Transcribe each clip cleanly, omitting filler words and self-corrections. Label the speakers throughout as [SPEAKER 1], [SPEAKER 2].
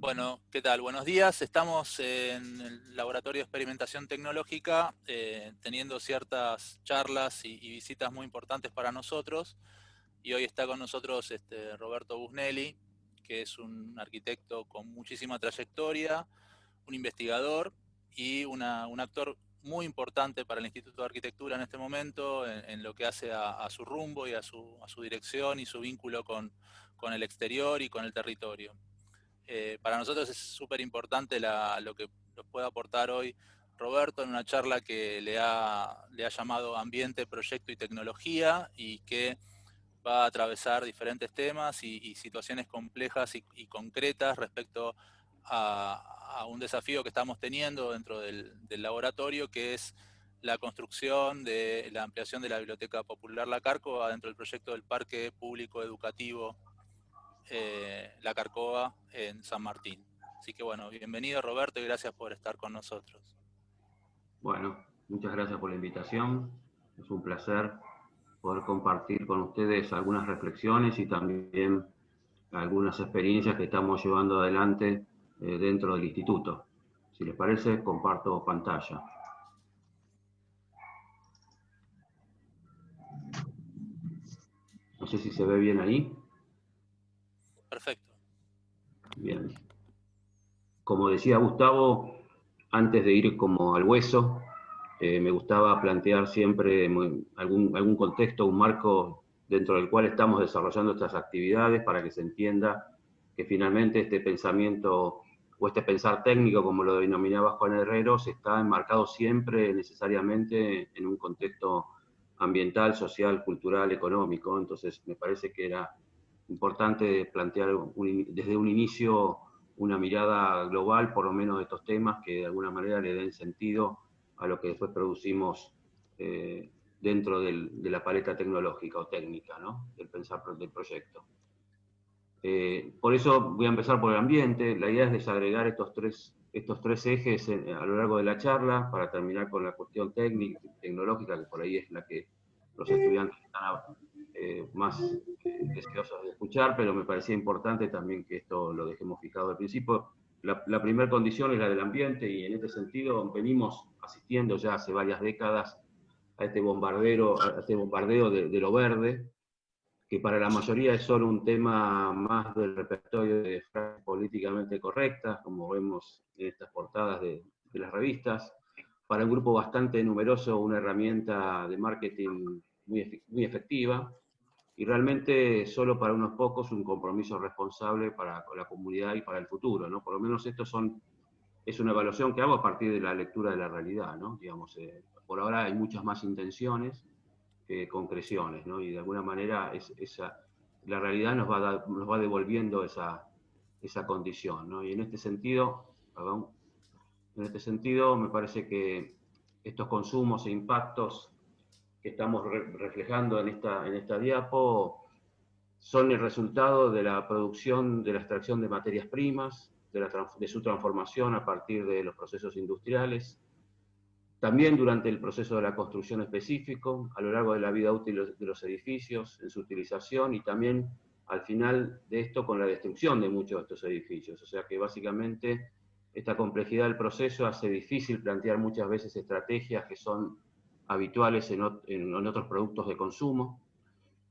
[SPEAKER 1] Bueno, ¿qué tal? Buenos días. Estamos en el Laboratorio de Experimentación Tecnológica teniendo ciertas charlas y visitas muy importantes para nosotros. Y hoy está con nosotros Roberto Busnelli, que es un arquitecto con muchísima trayectoria, un investigador y un actor muy importante para el Instituto de Arquitectura en este momento, en lo que hace a su rumbo y a su dirección y su vínculo con el exterior y con el territorio. Para nosotros es súper importante lo que nos puede aportar hoy Roberto en una charla que le ha llamado Ambiente, Proyecto y Tecnología, y que va a atravesar diferentes temas y situaciones complejas y concretas respecto a un desafío que estamos teniendo dentro del laboratorio, que es la construcción de la ampliación de la Biblioteca Popular La Cárcova dentro del proyecto del Parque Público Educativo La Carcova en San Martín. Así que bueno, bienvenido Roberto y gracias por estar con nosotros.
[SPEAKER 2] Bueno, muchas gracias por la invitación. Es un placer poder compartir con ustedes algunas reflexiones y también algunas experiencias que estamos llevando adelante dentro del instituto. Si les parece, comparto pantalla. No sé si se ve bien ahí.
[SPEAKER 1] Perfecto.
[SPEAKER 2] Bien. Como decía Gustavo, antes de ir como al hueso, me gustaba plantear siempre algún contexto, un marco dentro del cual estamos desarrollando estas actividades para que se entienda que finalmente este pensamiento o este pensar técnico, como lo denominaba Juan Herreros, está enmarcado siempre necesariamente en un contexto ambiental, social, cultural, económico. Entonces me parece que era importante plantear desde un inicio una mirada global, por lo menos de estos temas, que de alguna manera le den sentido a lo que después producimos dentro de la paleta tecnológica o técnica, ¿no? Del pensar del proyecto. Por eso voy a empezar por el ambiente. La idea es desagregar estos tres ejes a lo largo de la charla para terminar con la cuestión técnica, tecnológica, que por ahí es la que los estudiantes están más deseosos de escuchar, pero me parecía importante también que esto lo dejemos fijado al principio. La primera condición es la del ambiente, y en este sentido venimos asistiendo ya hace varias décadas a este bombardeo de lo verde, que para la mayoría es solo un tema más del repertorio de frases políticamente correctas, como vemos en estas portadas de las revistas. Para un grupo bastante numeroso, una herramienta de marketing muy efectiva, y realmente solo para unos pocos un compromiso responsable para la comunidad y para el futuro, ¿no? Por lo menos es una evaluación que hago a partir de la lectura de la realidad, ¿no? Digamos, por ahora hay muchas más intenciones que concreciones, ¿no? Y de alguna manera la realidad nos va devolviendo esa condición, ¿no? Y en este sentido, me parece que estos consumos e impactos que estamos reflejando en esta diapo son el resultado de la producción, de la extracción de materias primas, de su transformación a partir de los procesos industriales, también durante el proceso de la construcción específico, a lo largo de la vida útil de los edificios, en su utilización, y también al final de esto con la destrucción de muchos de estos edificios. O sea que básicamente esta complejidad del proceso hace difícil plantear muchas veces estrategias que son habituales en otros productos de consumo,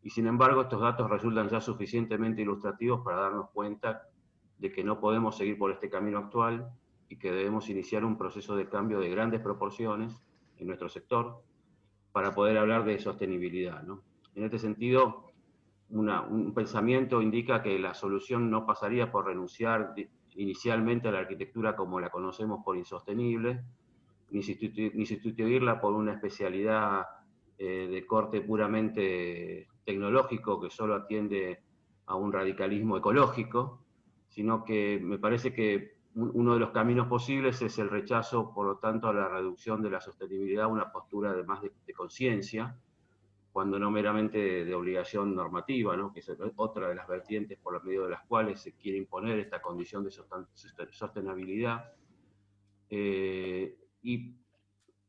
[SPEAKER 2] y sin embargo estos datos resultan ya suficientemente ilustrativos para darnos cuenta de que no podemos seguir por este camino actual y que debemos iniciar un proceso de cambio de grandes proporciones en nuestro sector para poder hablar de sostenibilidad, ¿no? En este sentido, un pensamiento indica que la solución no pasaría por renunciar inicialmente a la arquitectura como la conocemos por insostenible, ni sustituirla por una especialidad de corte puramente tecnológico que solo atiende a un radicalismo ecológico, sino que me parece que uno de los caminos posibles es el rechazo, por lo tanto, a la reducción de la sostenibilidad, una postura de más de conciencia, cuando no meramente de obligación normativa, ¿no? Que es otra de las vertientes por medio de las cuales se quiere imponer esta condición de sostenibilidad. Y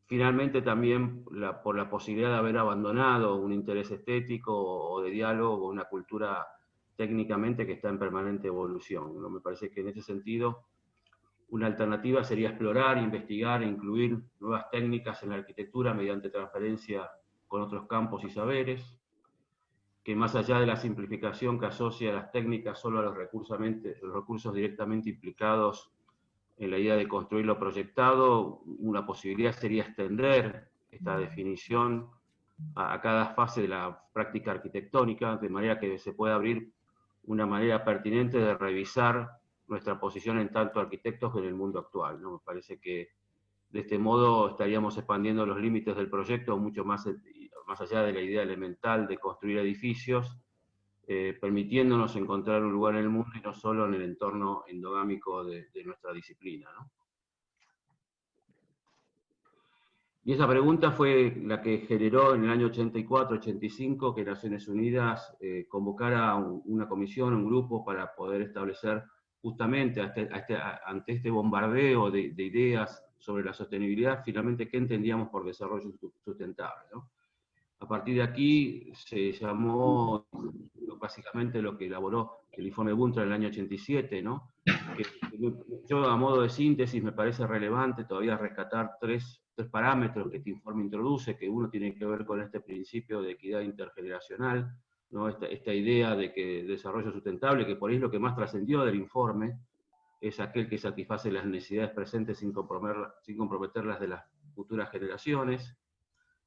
[SPEAKER 2] finalmente también por la posibilidad de haber abandonado un interés estético o de diálogo, una cultura técnicamente que está en permanente evolución, ¿no? Me parece que en ese sentido una alternativa sería explorar, investigar e incluir nuevas técnicas en la arquitectura mediante transferencia con otros campos y saberes, que más allá de la simplificación que asocia las técnicas solo a los recursos directamente implicados en la idea de construir lo proyectado, una posibilidad sería extender esta definición a cada fase de la práctica arquitectónica, de manera que se pueda abrir una manera pertinente de revisar nuestra posición en tanto arquitectos en el mundo actual, ¿no? Me parece que de este modo estaríamos expandiendo los límites del proyecto mucho más allá de la idea elemental de construir edificios, permitiéndonos encontrar un lugar en el mundo y no solo en el entorno endogámico de nuestra disciplina, ¿no? Y esa pregunta fue la que generó en el año 84-85 que Naciones Unidas convocara una comisión, un grupo, para poder establecer justamente ante este bombardeo de ideas sobre la sostenibilidad, finalmente qué entendíamos por desarrollo sustentable, ¿no? A partir de aquí se llamó básicamente lo que elaboró el informe Buntra en el año 87, ¿no? Que yo, a modo de síntesis, me parece relevante todavía rescatar tres parámetros que este informe introduce, que uno tiene que ver con este principio de equidad intergeneracional, ¿no? Esta idea de que desarrollo sustentable, que por ahí es lo que más trascendió del informe, es aquel que satisface las necesidades presentes sin comprometerlas de las futuras generaciones.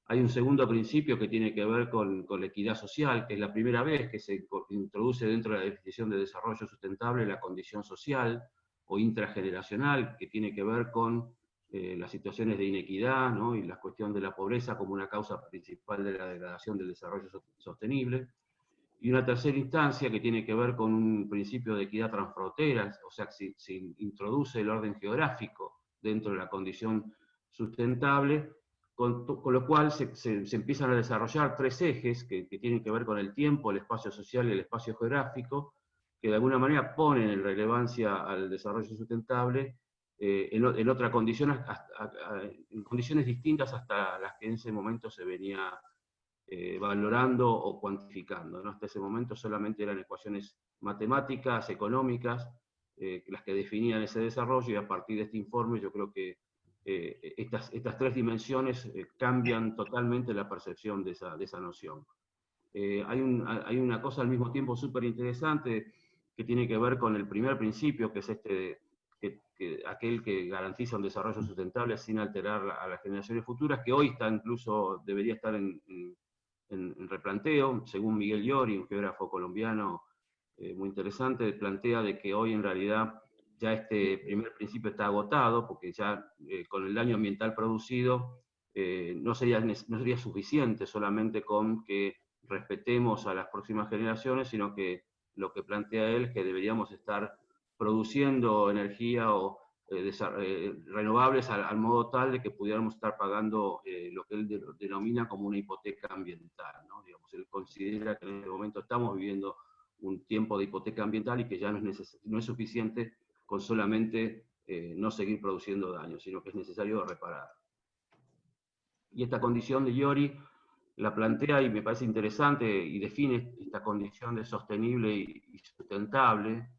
[SPEAKER 2] Hay un segundo principio que tiene que ver con la equidad social, que es la primera vez que se introduce dentro de la definición de desarrollo sustentable la condición social o intrageneracional, que tiene que ver con las situaciones de inequidad, ¿no? Y la cuestión de la pobreza como una causa principal de la degradación del desarrollo sostenible. Y una tercera instancia que tiene que ver con un principio de equidad transfrontera, o sea, que se introduce el orden geográfico dentro de la condición sustentable, con lo cual se empiezan a desarrollar tres ejes que tienen que ver con el tiempo, el espacio social y el espacio geográfico, que de alguna manera ponen en relevancia al desarrollo sustentable en otra condición, en condiciones distintas hasta las que en ese momento se venía valorando o cuantificando, ¿no? Hasta ese momento solamente eran ecuaciones matemáticas, económicas, las que definían ese desarrollo, y a partir de este informe yo creo que estas tres dimensiones cambian totalmente la percepción de esa noción. Hay una cosa al mismo tiempo súper interesante que tiene que ver con el primer principio, que es aquel que garantiza un desarrollo sustentable sin alterar a las generaciones futuras, que hoy debería estar en replanteo. Según Miguel Llori, un geógrafo colombiano muy interesante, plantea de que hoy en realidad ya este primer principio está agotado, porque ya con el daño ambiental producido no sería suficiente solamente con que respetemos a las próximas generaciones, sino que lo que plantea él es que deberíamos estar produciendo energía o renovables al modo tal de que pudiéramos estar pagando lo que él denomina como una hipoteca ambiental, ¿no? Digamos, él considera que en este momento estamos viviendo un tiempo de hipoteca ambiental y que ya no es suficiente con solamente no seguir produciendo daño, sino que es necesario reparar. Y esta condición de Llori la plantea y me parece interesante y define esta condición de sostenible y sustentable,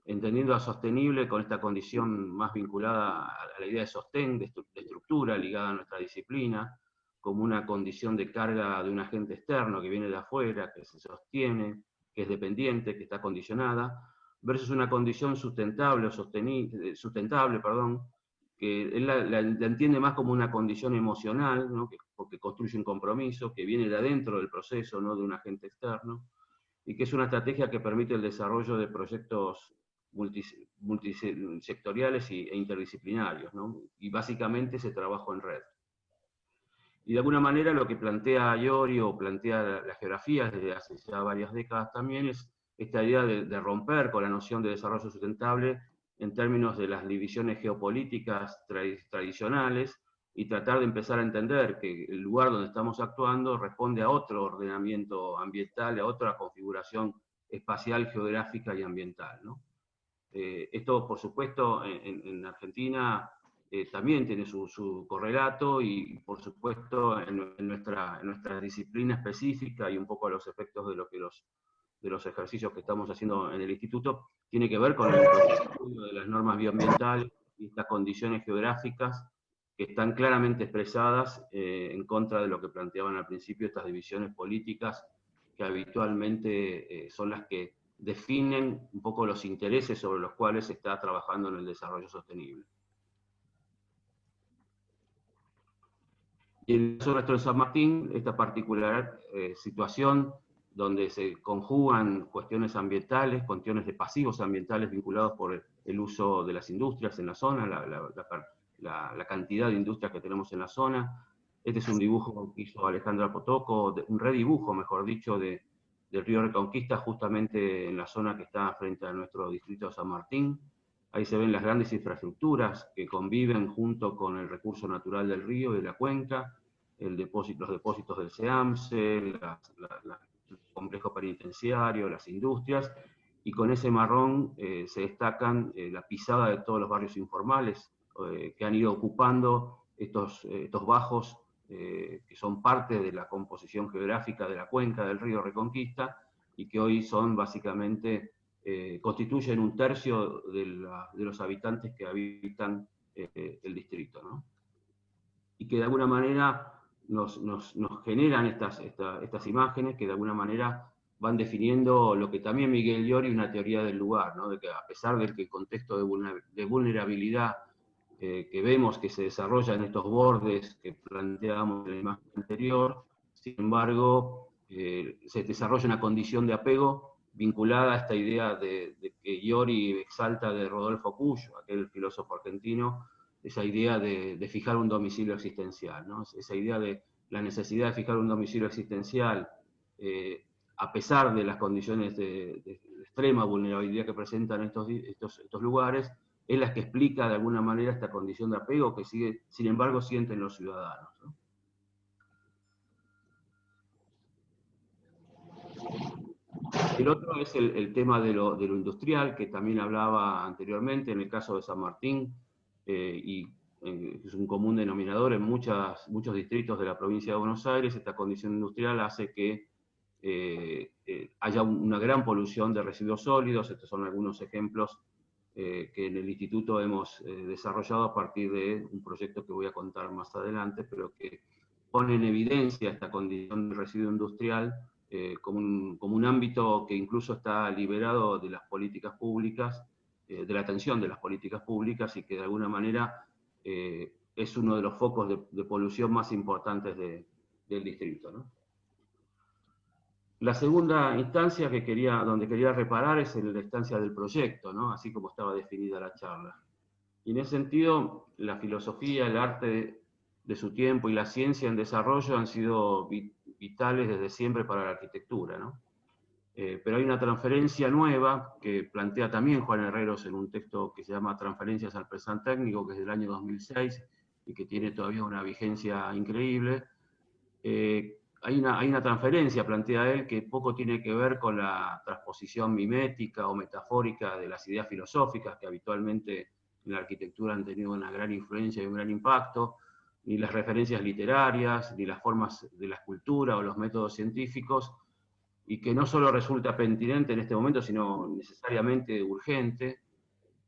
[SPEAKER 2] entendiendo a sostenible con esta condición más vinculada a la idea de sostén, de estructura ligada a nuestra disciplina, como una condición de carga de un agente externo que viene de afuera, que se sostiene, que es dependiente, que está condicionada, versus una condición sustentable o sustentable, que él la entiende más como una condición emocional, ¿no? Porque construye un compromiso que viene de adentro del proceso, no de un agente externo, y que es una estrategia que permite el desarrollo de proyectos multisectoriales e interdisciplinarios, ¿no? Y básicamente ese trabajo en red. Y de alguna manera lo que plantea Llori o plantea la geografía desde hace ya varias décadas también es esta idea de romper con la noción de desarrollo sustentable en términos de las divisiones geopolíticas tradicionales y tratar de empezar a entender que el lugar donde estamos actuando responde a otro ordenamiento ambiental, a otra configuración espacial, geográfica y ambiental, ¿no? Esto, por supuesto, en Argentina también tiene su correlato y, por supuesto, en nuestra disciplina específica y un poco a los efectos de lo que los de los ejercicios que estamos haciendo en el instituto, tiene que ver con el estudio de las normas bioambientales y estas condiciones geográficas que están claramente expresadas en contra de lo que planteaban al principio estas divisiones políticas que habitualmente son las que definen un poco los intereses sobre los cuales se está trabajando en el desarrollo sostenible. Y en el caso nuestro de San Martín, esta particular situación donde se conjugan cuestiones ambientales, cuestiones de pasivos ambientales vinculados por el uso de las industrias en la zona, la cantidad de industrias que tenemos en la zona. Este es un dibujo que hizo Alejandra Potoco, un redibujo, mejor dicho, del río Reconquista, justamente en la zona que está frente a nuestro distrito de San Martín. Ahí se ven las grandes infraestructuras que conviven junto con el recurso natural del río y de la cuenca, los depósitos del SEAMSE, el complejo penitenciario, las industrias, y con ese marrón se destacan la pisada de todos los barrios informales que han ido ocupando estos bajos que son parte de la composición geográfica de la cuenca del río Reconquista y que hoy son básicamente, constituyen un tercio de los habitantes que habitan el distrito, ¿no? Y que de alguna manera nos generan estas imágenes que de alguna manera van definiendo lo que también Miguel Llori, una teoría del lugar, ¿no? De que a pesar del que el contexto de vulnerabilidad que vemos que se desarrolla en estos bordes que planteábamos en la imagen anterior, sin embargo, se desarrolla una condición de apego vinculada a esta idea de que Llori exalta de Rodolfo Cuyo, aquel filósofo argentino, esa idea de fijar un domicilio existencial, ¿no? Esa idea de la necesidad de fijar un domicilio existencial, a pesar de las condiciones de extrema vulnerabilidad que presentan estos lugares, es la que explica de alguna manera esta condición de apego que sin embargo sienten los ciudadanos, ¿no? El otro es el tema de lo industrial, que también hablaba anteriormente en el caso de San Martín, y es un común denominador en muchos distritos de la provincia de Buenos Aires. Esta condición industrial hace que haya una gran polución de residuos sólidos. Estos son algunos ejemplos que en el instituto hemos desarrollado a partir de un proyecto que voy a contar más adelante, pero que pone en evidencia esta condición de residuo industrial como un ámbito que incluso está liberado de las políticas públicas, de la atención de las políticas públicas, y que de alguna manera es uno de los focos de polución más importantes del distrito, ¿no? La segunda instancia donde quería reparar es en la instancia del proyecto, ¿no? Así como estaba definida la charla. Y en ese sentido, la filosofía, el arte de su tiempo y la ciencia en desarrollo han sido vitales desde siempre para la arquitectura, ¿no? Pero hay una transferencia nueva que plantea también Juan Herreros en un texto que se llama Transferencias al Present Técnico, que es del año 2006 y que tiene todavía una vigencia increíble. Hay una transferencia, plantea él, que poco tiene que ver con la transposición mimética o metafórica de las ideas filosóficas que habitualmente en la arquitectura han tenido una gran influencia y un gran impacto, ni las referencias literarias, ni las formas de la escultura o los métodos científicos, y que no solo resulta pertinente en este momento, sino necesariamente urgente,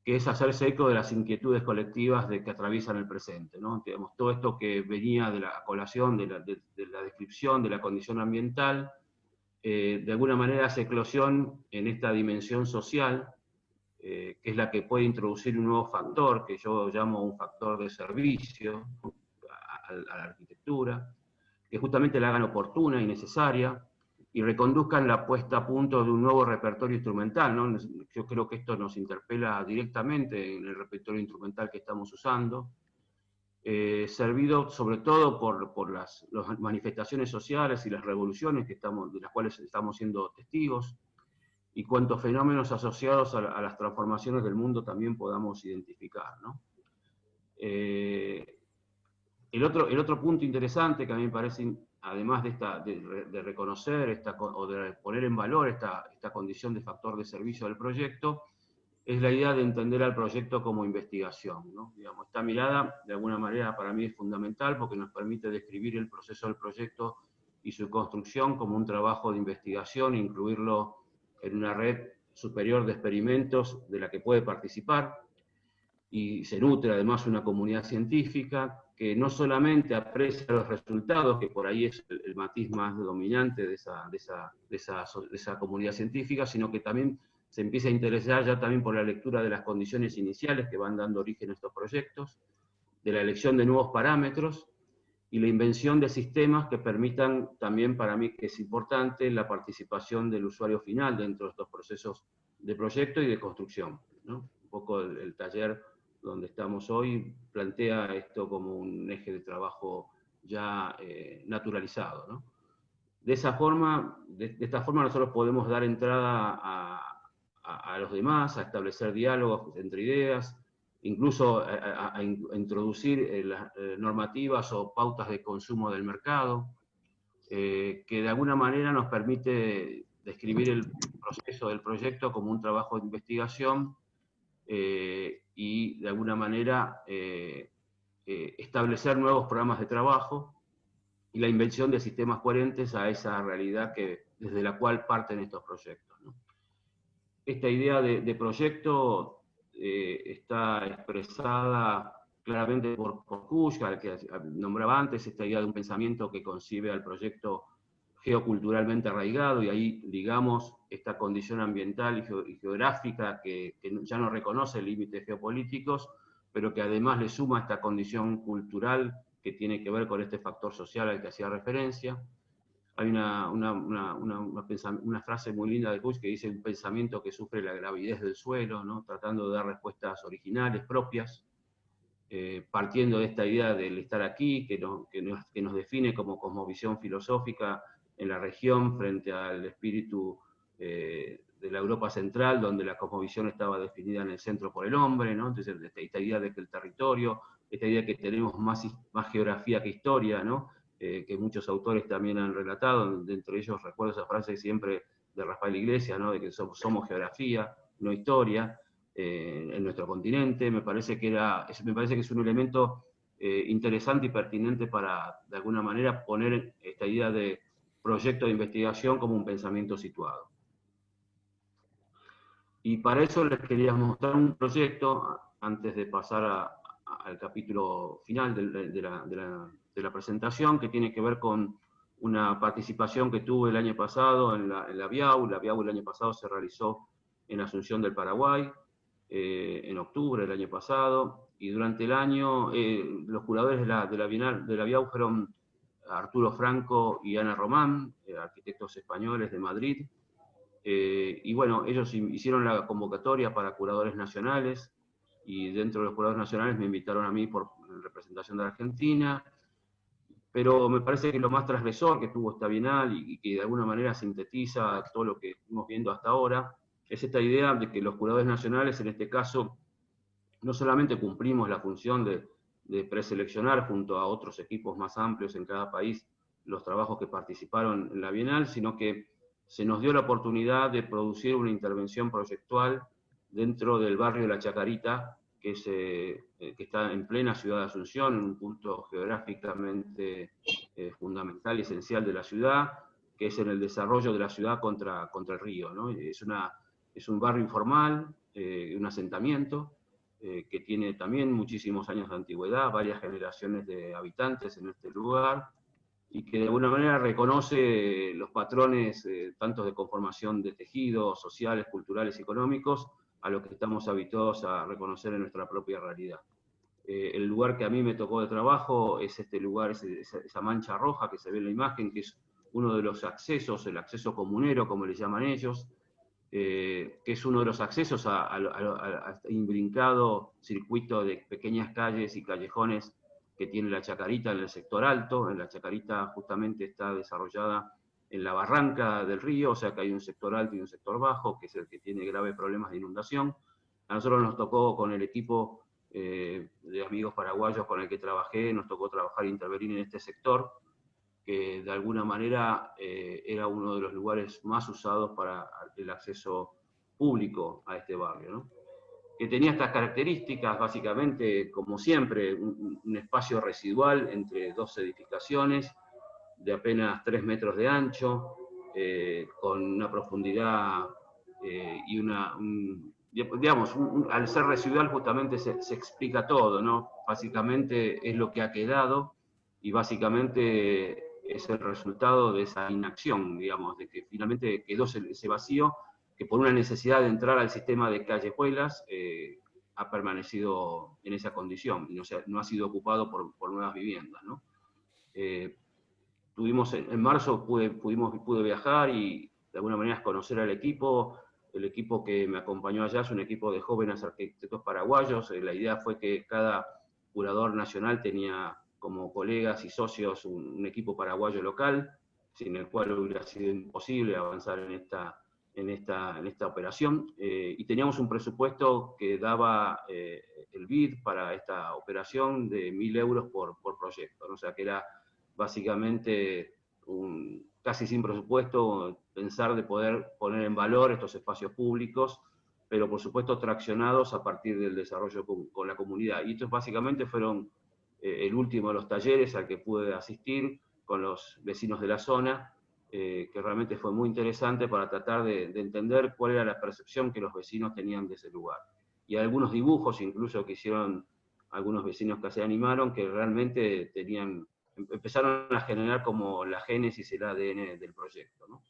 [SPEAKER 2] que es hacerse eco de las inquietudes colectivas que atraviesan el presente, ¿no? Digamos, todo esto que venía de la colación, de la descripción de la condición ambiental, de alguna manera hace eclosión en esta dimensión social, que es la que puede introducir un nuevo factor, que yo llamo un factor de servicio a la arquitectura, que justamente la hagan oportuna y necesaria, y reconduzcan la puesta a punto de un nuevo repertorio instrumental, ¿no? Yo creo que esto nos interpela directamente en el repertorio instrumental que estamos usando, servido sobre todo por las manifestaciones sociales y las revoluciones de las cuales estamos siendo testigos, y cuantos fenómenos asociados a las transformaciones del mundo también podamos identificar, ¿no? El otro punto interesante que a mí me parece, además de reconocer o de poner en valor esta condición de factor de servicio del proyecto, es la idea de entender al proyecto como investigación, ¿no? Digamos, esta mirada, de alguna manera, para mí es fundamental porque nos permite describir el proceso del proyecto y su construcción como un trabajo de investigación, incluirlo en una red superior de experimentos de la que puede participar, y se nutre además una comunidad científica que no solamente aprecia los resultados, que por ahí es el matiz más dominante de esa comunidad científica, sino que también se empieza a interesar ya también por la lectura de las condiciones iniciales que van dando origen a estos proyectos, de la elección de nuevos parámetros y la invención de sistemas que permitan también, para mí que es importante, la participación del usuario final dentro de estos procesos de proyecto y de construcción, ¿no? Un poco el taller donde estamos hoy plantea esto como un eje de trabajo ya naturalizado, ¿no? De esta forma nosotros podemos dar entrada a los demás, a establecer diálogos entre ideas, incluso a introducir las normativas o pautas de consumo del mercado, que de alguna manera nos permite describir el proceso del proyecto como un trabajo de investigación y de alguna manera establecer nuevos programas de trabajo y la invención de sistemas coherentes a esa realidad desde la cual parten estos proyectos, ¿no? Esta idea de proyecto está expresada claramente por Kusch, al que nombraba antes, esta idea de un pensamiento que concibe al proyecto geoculturalmente arraigado, y ahí digamos esta condición ambiental y geográfica que ya no reconoce límites geopolíticos, pero que además le suma esta condición cultural que tiene que ver con este factor social al que hacía referencia. Hay una frase muy linda de Kusch que dice: un pensamiento que sufre la gravidez del suelo, ¿no? Tratando de dar respuestas originales, propias, partiendo de esta idea del estar aquí, que nos define como cosmovisión filosófica en la región frente al espíritu de la Europa central, donde la cosmovisión estaba definida en el centro por el hombre, ¿no? Entonces esta idea de que el territorio, esta idea de que tenemos más geografía que historia, ¿no? Que muchos autores también han relatado, entre ellos recuerdo esa frase siempre de Rafael Iglesias, ¿no? De que somos geografía, no historia, en nuestro continente. Me parece que es un elemento interesante y pertinente para, de alguna manera, poner esta idea de proyecto de investigación como un pensamiento situado. Y para eso les quería mostrar un proyecto, antes de pasar al capítulo final de la presentación, que tiene que ver con una participación que tuve el año pasado en la BIAU. La BIAU el año pasado se realizó en Asunción del Paraguay, en octubre del año pasado, y durante el año los curadores de la BIAU fueron Arturo Franco y Ana Román, arquitectos españoles de Madrid. Y bueno, ellos hicieron la convocatoria para curadores nacionales, y dentro de los curadores nacionales me invitaron a mí por representación de Argentina, pero me parece que lo más transgresor que tuvo esta Bienal y que de alguna manera sintetiza todo lo que estamos viendo hasta ahora, es esta idea de que los curadores nacionales, en este caso, no solamente cumplimos la función de preseleccionar junto a otros equipos más amplios en cada país los trabajos que participaron en la Bienal, sino que se nos dio la oportunidad de producir una intervención proyectual dentro del barrio de La Chacarita, que está en plena ciudad de Asunción, en un punto geográficamente fundamental y esencial de la ciudad, que es en el desarrollo de la ciudad contra el río, ¿no? Es un barrio informal, un asentamiento, que tiene también muchísimos años de antigüedad, varias generaciones de habitantes en este lugar, y que de alguna manera reconoce los patrones tanto de conformación de tejidos sociales, culturales y económicos, a lo que estamos habituados a reconocer en nuestra propia realidad. El lugar que a mí me tocó de trabajo es este lugar, esa mancha roja que se ve en la imagen, que es uno de los accesos, el acceso comunero, como le llaman ellos, que es uno de los accesos a imbrincado circuito de pequeñas calles y callejones que tiene la Chacarita en el sector alto. En la Chacarita justamente está desarrollada en la barranca del río, o sea que hay un sector alto y un sector bajo, que es el que tiene graves problemas de inundación. A nosotros nos tocó, con el equipo de amigos paraguayos con el que trabajé, nos tocó trabajar e intervenir en este sector, que de alguna manera era uno de los lugares más usados para el acceso público a este barrio, ¿no? Que tenía estas características, básicamente, como siempre, un espacio residual entre dos edificaciones de apenas 3 metros de ancho, con una profundidad y digamos, al ser residual justamente se explica todo, ¿no? Básicamente es lo que ha quedado y básicamente es el resultado de esa inacción, digamos, de que finalmente quedó ese vacío que por una necesidad de entrar al sistema de callejuelas ha permanecido en esa condición y no ha sido ocupado por nuevas viviendas, ¿no? En marzo pude viajar y de alguna manera conocer al equipo. El equipo que me acompañó allá es un equipo de jóvenes arquitectos paraguayos. La idea fue que cada curador nacional tenía como colegas y socios un equipo paraguayo local, sin el cual hubiera sido imposible avanzar en esta operación. Y teníamos un presupuesto que daba el BID para esta operación de 1.000 euros por proyecto, ¿no? O sea que era básicamente casi sin presupuesto pensar de poder poner en valor estos espacios públicos, pero por supuesto traccionados a partir del desarrollo con la comunidad. Y estos básicamente fueron el último de los talleres al que pude asistir con los vecinos de la zona, que realmente fue muy interesante para tratar de entender cuál era la percepción que los vecinos tenían de ese lugar. Y algunos dibujos incluso que hicieron algunos vecinos que se animaron, que realmente empezaron a generar como la génesis y el ADN del proyecto, ¿no?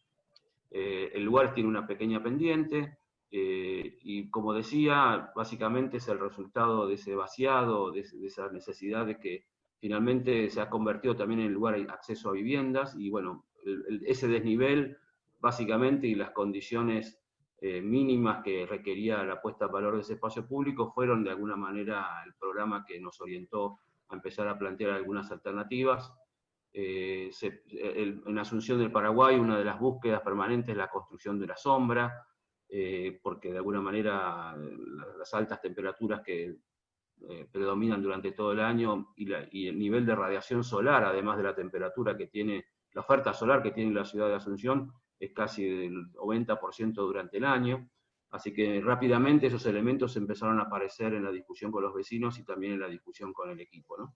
[SPEAKER 2] El lugar tiene una pequeña pendiente, y como decía, básicamente es el resultado de ese vaciado, de esa necesidad de que finalmente se ha convertido también en lugar de acceso a viviendas, y bueno, ese desnivel básicamente y las condiciones mínimas que requería la puesta en valor de ese espacio público fueron de alguna manera el programa que nos orientó a empezar a plantear algunas alternativas. En Asunción del Paraguay una de las búsquedas permanentes es la construcción de la sombra, porque de alguna manera las altas temperaturas que predominan durante todo el año y el nivel de radiación solar, además de la temperatura que tiene, la oferta solar que tiene la ciudad de Asunción, es casi del 90% durante el año. Así que rápidamente esos elementos empezaron a aparecer en la discusión con los vecinos y también en la discusión con el equipo, ¿no?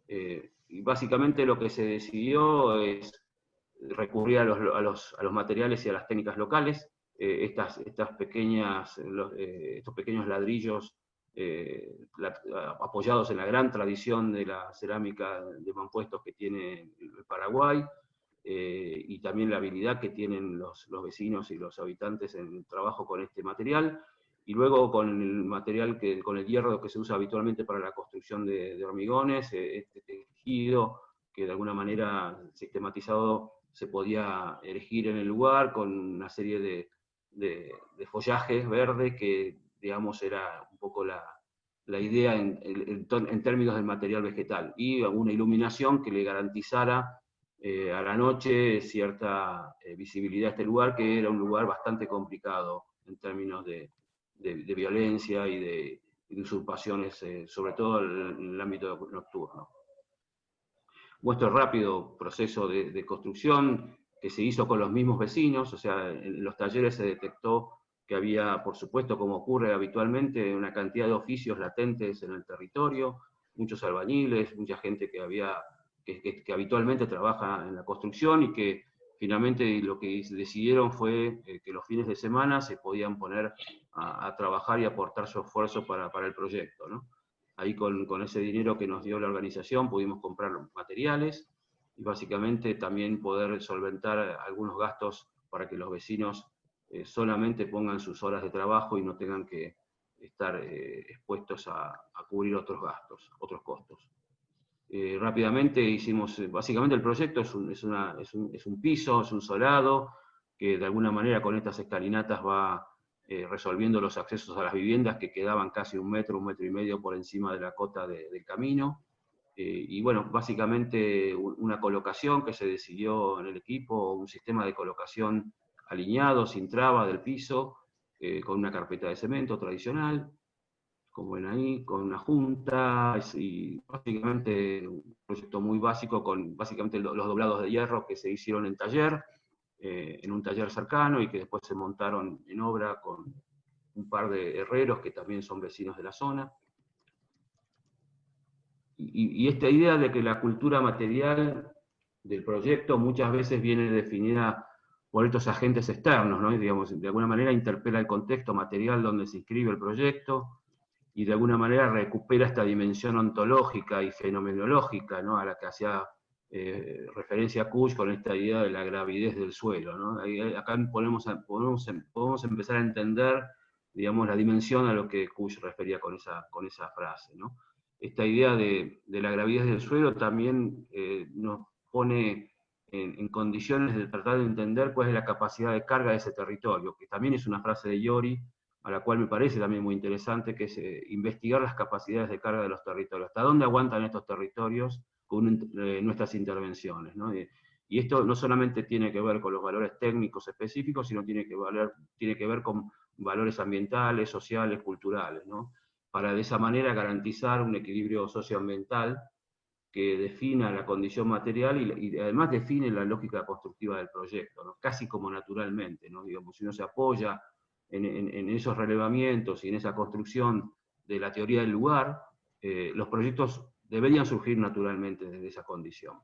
[SPEAKER 2] Y básicamente lo que se decidió es recurrir a los materiales y a las técnicas locales. Estos pequeños ladrillos apoyados en la gran tradición de la cerámica de mampuestos que tiene el Paraguay, y también la habilidad que tienen los vecinos y los habitantes en el trabajo con este material, y luego con el material, con el hierro que se usa habitualmente para la construcción de hormigones, este tejido que de alguna manera sistematizado se podía erigir en el lugar con una serie de follajes verdes que, digamos, era un poco la idea en términos del material vegetal, y una iluminación que le garantizara a la noche cierta visibilidad a este lugar, que era un lugar bastante complicado en términos de violencia y de usurpaciones, sobre todo en el ámbito nocturno. Muestro rápido proceso de construcción que se hizo con los mismos vecinos, o sea, en los talleres se detectó que había, por supuesto, como ocurre habitualmente, una cantidad de oficios latentes en el territorio, muchos albañiles, mucha gente que habitualmente trabaja en la construcción y que finalmente lo que decidieron fue que los fines de semana se podían poner a trabajar y aportar su esfuerzo para el proyecto, ¿no? Ahí con ese dinero que nos dio la organización pudimos comprar materiales y básicamente también poder solventar algunos gastos para que los vecinos solamente pongan sus horas de trabajo y no tengan que estar expuestos a cubrir otros gastos, otros costos. Rápidamente hicimos, básicamente el proyecto es un piso, es un solado, que de alguna manera con estas escalinatas va resolviendo los accesos a las viviendas que quedaban casi 1 metro, 1,5 metros por encima de la cota del camino. Y bueno, básicamente una colocación que se decidió en el equipo, un sistema de colocación alineado, sin traba del piso, con una carpeta de cemento tradicional, como ven ahí, con una junta, y básicamente un proyecto muy básico con básicamente los doblados de hierro que se hicieron en taller, en un taller cercano, y que después se montaron en obra con un par de herreros que también son vecinos de la zona. Y esta idea de que la cultura material del proyecto muchas veces viene definida por estos agentes externos, ¿no? Y, digamos, de alguna manera interpela el contexto material donde se inscribe el proyecto, y de alguna manera recupera esta dimensión ontológica y fenomenológica, ¿no? A la que hacía referencia Kusch con esta idea de la gravidez del suelo, ¿no? Acá podemos empezar a entender, digamos, la dimensión a lo que Kusch refería con esa frase, ¿no? Esta idea de la gravidez del suelo también nos pone en condiciones de tratar de entender cuál es la capacidad de carga de ese territorio, que también es una frase de Iori, a la cual me parece también muy interesante, que es investigar las capacidades de carga de los territorios, hasta dónde aguantan estos territorios con nuestras intervenciones, ¿no? Y esto no solamente tiene que ver con los valores técnicos específicos, sino tiene que ver con valores ambientales, sociales, culturales, ¿no? Para de esa manera garantizar un equilibrio socioambiental que defina la condición material y además define la lógica constructiva del proyecto, ¿no? Casi como naturalmente, ¿no? Digamos, si uno se apoya en esos relevamientos y en esa construcción de la teoría del lugar, los proyectos deberían surgir naturalmente desde esa condición.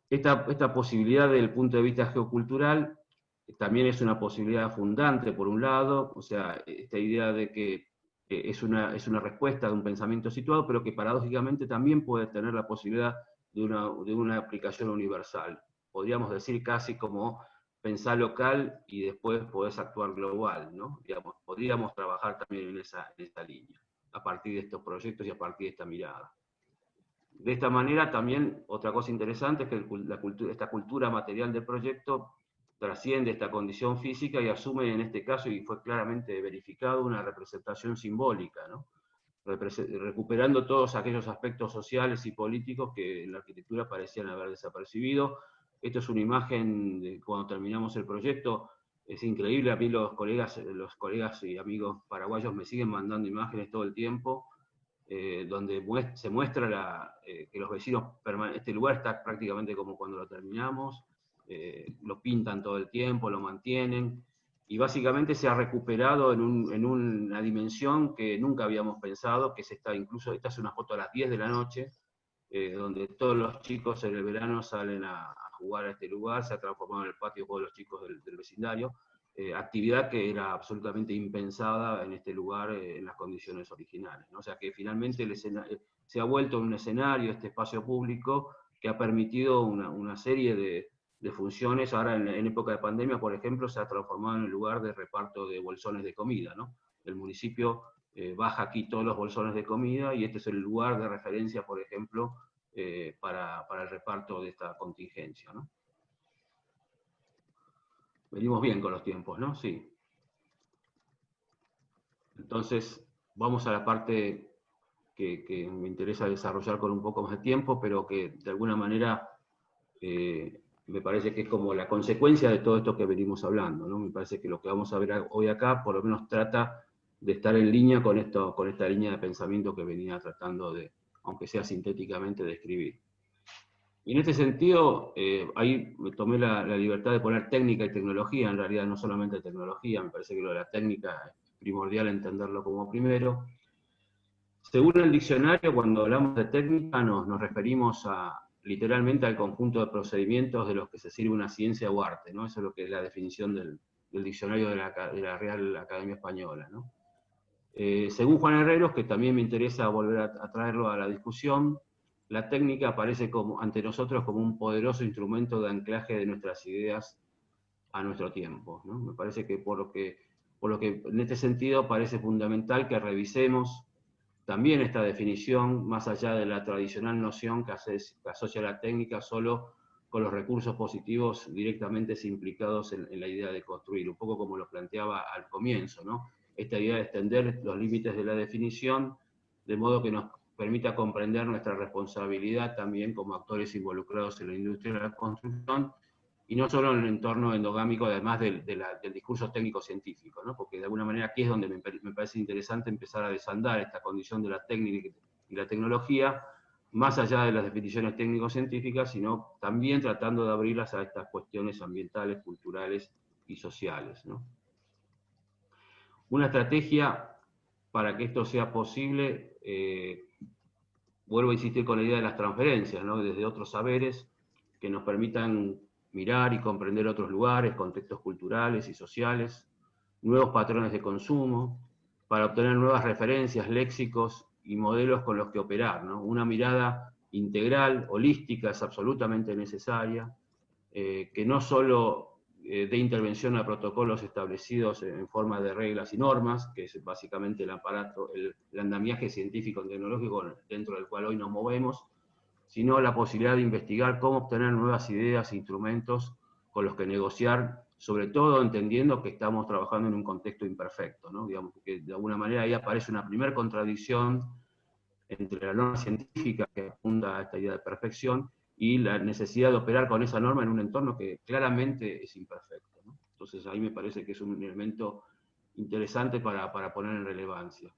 [SPEAKER 2] Esta posibilidad desde el punto de vista geocultural también es una posibilidad fundante, por un lado, o sea, esta idea de que es una respuesta de un pensamiento situado, pero que paradójicamente también puede tener la posibilidad de una aplicación universal. Podríamos decir casi como pensar local y después podés actuar global, ¿no? Digamos, podríamos trabajar también en esa línea, a partir de estos proyectos y a partir de esta mirada. De esta manera también, otra cosa interesante es que esta cultura material del proyecto trasciende esta condición física y asume en este caso, y fue claramente verificado, una representación simbólica, ¿no? Recuperando todos aquellos aspectos sociales y políticos que en la arquitectura parecían haber desapercibido. Esto es una imagen de cuando terminamos el proyecto. Es increíble, a mí los colegas y amigos paraguayos me siguen mandando imágenes todo el tiempo, donde se muestra que los vecinos, este lugar está prácticamente como cuando lo terminamos, lo pintan todo el tiempo, lo mantienen, y básicamente se ha recuperado en una dimensión que nunca habíamos pensado, que es esta es una foto a las 10 de la noche, donde todos los chicos en el verano salen a jugar a este lugar, se ha transformado en el patio de todos los chicos del vecindario, actividad que era absolutamente impensada en este lugar en las condiciones originales, ¿no? O sea que finalmente se ha vuelto un escenario, este espacio público, que ha permitido una serie de funciones. Ahora en época de pandemia, por ejemplo, se ha transformado en el lugar de reparto de bolsones de comida, ¿no? El municipio baja aquí todos los bolsones de comida y este es el lugar de referencia, por ejemplo, para el reparto de esta contingencia, ¿no? Venimos bien con los tiempos, ¿no? Sí. Entonces, vamos a la parte que me interesa desarrollar con un poco más de tiempo, pero que de alguna manera me parece que es como la consecuencia de todo esto que venimos hablando, ¿no? Me parece que lo que vamos a ver hoy acá, por lo menos trata de estar en línea con esta línea de pensamiento que venía tratando de, aunque sea sintéticamente, describir. Y en este sentido, ahí me tomé la libertad de poner técnica y tecnología, en realidad no solamente tecnología, me parece que lo de la técnica es primordial entenderlo como primero. Según el diccionario, cuando hablamos de técnica nos referimos literalmente al conjunto de procedimientos de los que se sirve una ciencia o arte, ¿no? Eso es lo que es la definición del diccionario de la Real Academia Española, ¿no? Según Juan Herreros, que también me interesa volver a traerlo a la discusión, la técnica aparece ante nosotros como un poderoso instrumento de anclaje de nuestras ideas a nuestro tiempo, ¿no? Me parece que por lo que en este sentido parece fundamental que revisemos también esta definición, más allá de la tradicional noción que asocia la técnica solo con los recursos positivos directamente implicados en la idea de construir, un poco como lo planteaba al comienzo, ¿no? Esta idea de extender los límites de la definición, de modo que nos permita comprender nuestra responsabilidad también como actores involucrados en la industria de la construcción, y no solo en el entorno endogámico, además del discurso técnico-científico, ¿no? Porque de alguna manera aquí es donde me parece interesante empezar a desandar esta condición de la técnica y la tecnología, más allá de las definiciones técnico-científicas, sino también tratando de abrirlas a estas cuestiones ambientales, culturales y sociales, ¿no? Una estrategia para que esto sea posible, vuelvo a insistir con la idea de las transferencias, ¿no? Desde otros saberes que nos permitan mirar y comprender otros lugares, contextos culturales y sociales, nuevos patrones de consumo, para obtener nuevas referencias, léxicos y modelos con los que operar, ¿no? Una mirada integral, holística, es absolutamente necesaria, que no solo dé intervención a protocolos establecidos en forma de reglas y normas, que es básicamente el aparato, el andamiaje científico-tecnológico dentro del cual hoy nos movemos, sino la posibilidad de investigar cómo obtener nuevas ideas e instrumentos con los que negociar, sobre todo entendiendo que estamos trabajando en un contexto imperfecto, ¿no? Digamos que de alguna manera ahí aparece una primera contradicción entre la norma científica que apunta a esta idea de perfección y la necesidad de operar con esa norma en un entorno que claramente es imperfecto, ¿no? Entonces ahí me parece que es un elemento interesante para poner en relevancia.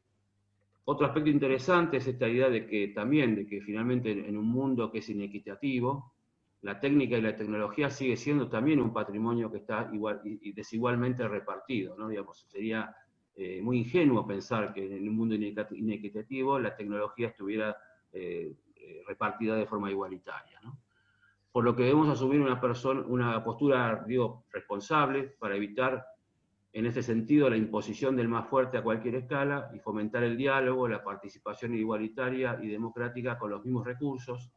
[SPEAKER 2] Otro aspecto interesante es esta idea de que también, de que finalmente en un mundo que es inequitativo, la técnica y la tecnología sigue siendo también un patrimonio que está igual y desigualmente repartido, ¿no? Digamos, sería muy ingenuo pensar que en un mundo inequitativo la tecnología estuviera repartida de forma igualitaria, ¿no? Por lo que debemos asumir una postura, digo, responsable para evitar en este sentido la imposición del más fuerte a cualquier escala y fomentar el diálogo, la participación igualitaria y democrática con los mismos recursos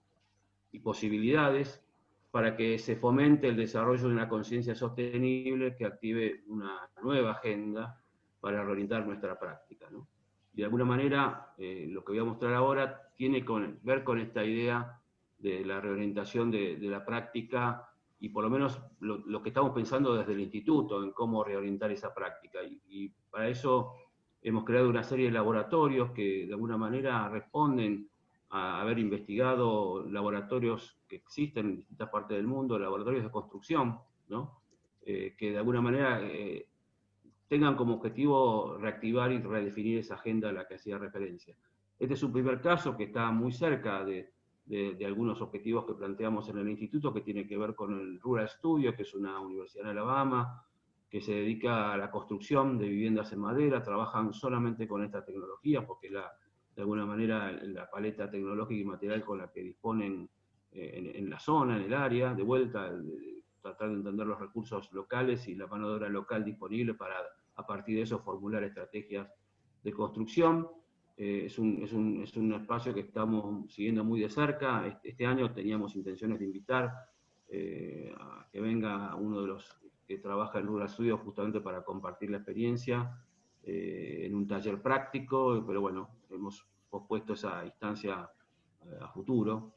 [SPEAKER 2] y posibilidades para que se fomente el desarrollo de una conciencia sostenible que active una nueva agenda para reorientar nuestra práctica, ¿no? De alguna manera, lo que voy a mostrar ahora tiene que ver con esta idea de la reorientación de la práctica y por lo menos lo que estamos pensando desde el instituto en cómo reorientar esa práctica. Y para eso hemos creado una serie de laboratorios que de alguna manera responden a haber investigado laboratorios que existen en distintas partes del mundo, laboratorios de construcción, ¿no? Que de alguna manera tengan como objetivo reactivar y redefinir esa agenda a la que hacía referencia. Este es un primer caso que está muy cerca de algunos objetivos que planteamos en el instituto, que tiene que ver con el Rural Studio, que es una universidad en Alabama, que se dedica a la construcción de viviendas en madera, trabajan solamente con esta tecnología, porque de alguna manera la paleta tecnológica y material con la que disponen en la zona, en el área, de vuelta, tratar de entender los recursos locales y la mano de obra local disponible para, a partir de eso, formular estrategias de construcción. Es un espacio que estamos siguiendo muy de cerca. Este año teníamos intenciones de invitar a que venga uno de los que trabaja en Rural Studio justamente para compartir la experiencia en un taller práctico, pero bueno, hemos pospuesto esa instancia a futuro.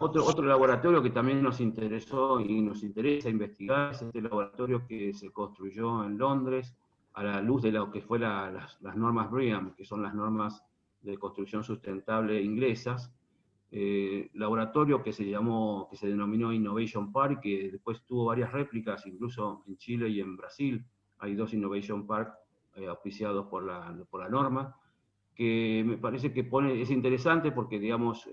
[SPEAKER 2] Otro laboratorio que también nos interesó y nos interesa investigar es este laboratorio que se construyó en Londres a la luz de lo que fue las normas BREEAM, que son las normas de construcción sustentable inglesas. Laboratorio que se denominó Innovation Park, que después tuvo varias réplicas, incluso en Chile y en Brasil. Hay 2 Innovation Park auspiciados por la norma, que me parece que es interesante porque, digamos,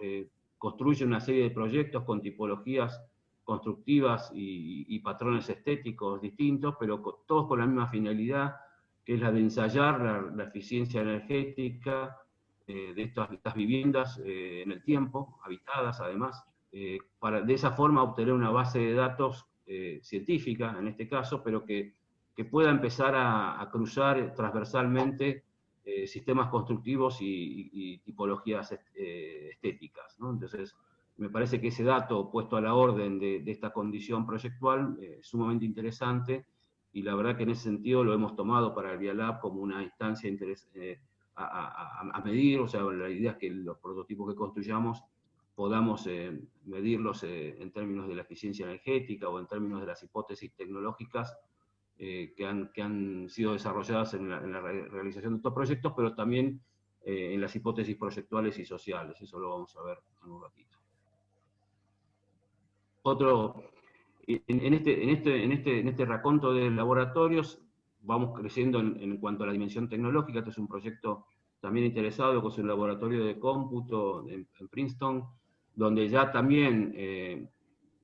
[SPEAKER 2] construye una serie de proyectos con tipologías constructivas y patrones estéticos distintos, pero todos con la misma finalidad, que es la de ensayar la eficiencia energética de estas viviendas en el tiempo, habitadas además, para de esa forma obtener una base de datos científica, en este caso, pero que pueda empezar a cruzar transversalmente sistemas constructivos y tipologías estéticas, ¿no? Entonces, me parece que ese dato puesto a la orden de esta condición proyectual es sumamente interesante, y la verdad que en ese sentido lo hemos tomado para el VIALab como una instancia a medir. O sea, la idea es que los prototipos que construyamos podamos medirlos en términos de la eficiencia energética o en términos de las hipótesis tecnológicas que han sido desarrolladas en la realización de estos proyectos, pero también en las hipótesis proyectuales y sociales. Eso lo vamos a ver en un ratito. En este raconto de laboratorios vamos creciendo en cuanto a la dimensión tecnológica. Este es un proyecto también interesado, que es un laboratorio de cómputo en Princeton, donde ya también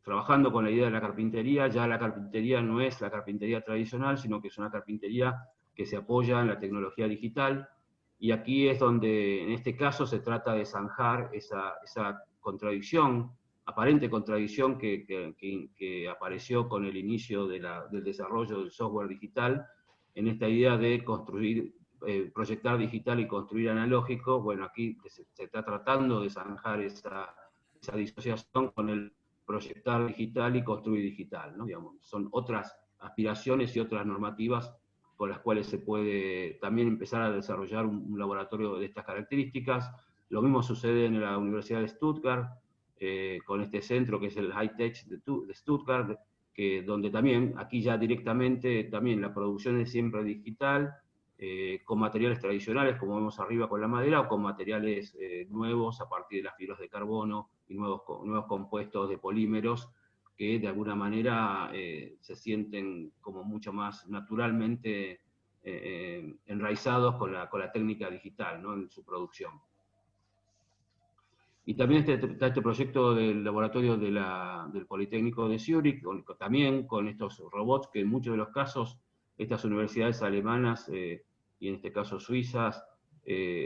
[SPEAKER 2] trabajando con la idea de la carpintería, ya la carpintería no es la carpintería tradicional, sino que es una carpintería que se apoya en la tecnología digital, y aquí es donde, en este caso, se trata de zanjar esa contradicción aparente contradicción que apareció con el inicio del desarrollo del software digital, en esta idea de construir, proyectar digital y construir analógico. Bueno, aquí se está tratando de zanjar esa disociación con el proyectar digital y construir digital, ¿no? Digamos, son otras aspiraciones y otras normativas con las cuales se puede también empezar a desarrollar un laboratorio de estas características. Lo mismo sucede en la Universidad de Stuttgart, con este centro que es el High Tech de Stuttgart, donde también, aquí ya directamente, también la producción es siempre digital, con materiales tradicionales, como vemos arriba con la madera, o con materiales nuevos a partir de las fibras de carbono y nuevos compuestos de polímeros, que de alguna manera se sienten como mucho más naturalmente enraizados con la técnica digital, ¿no?, en su producción. Y también está este proyecto del laboratorio del Politécnico de Zúrich, también con estos robots que en muchos de los casos estas universidades alemanas, y en este caso suizas,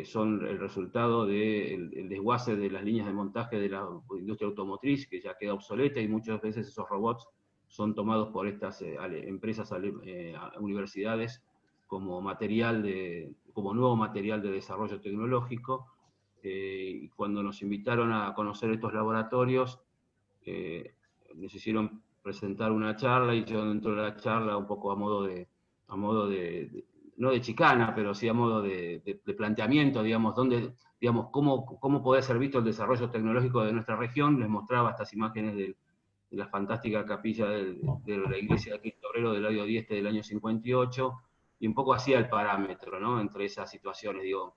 [SPEAKER 2] son el resultado del desguace de las líneas de montaje de la industria automotriz, que ya queda obsoleta, y muchas veces esos robots son tomados por estas empresas, universidades, como nuevo material de desarrollo tecnológico. Y cuando nos invitaron a conocer estos laboratorios, nos hicieron presentar una charla, y yo dentro de la charla, un poco a modo de no de chicana, pero sí a modo de planteamiento, digamos, cómo puede ser visto el desarrollo tecnológico de nuestra región, les mostraba estas imágenes de la fantástica capilla de la iglesia de Cristo Obrero del año 10 del año 58, y un poco hacía el parámetro, ¿no?, entre esas situaciones. Digo,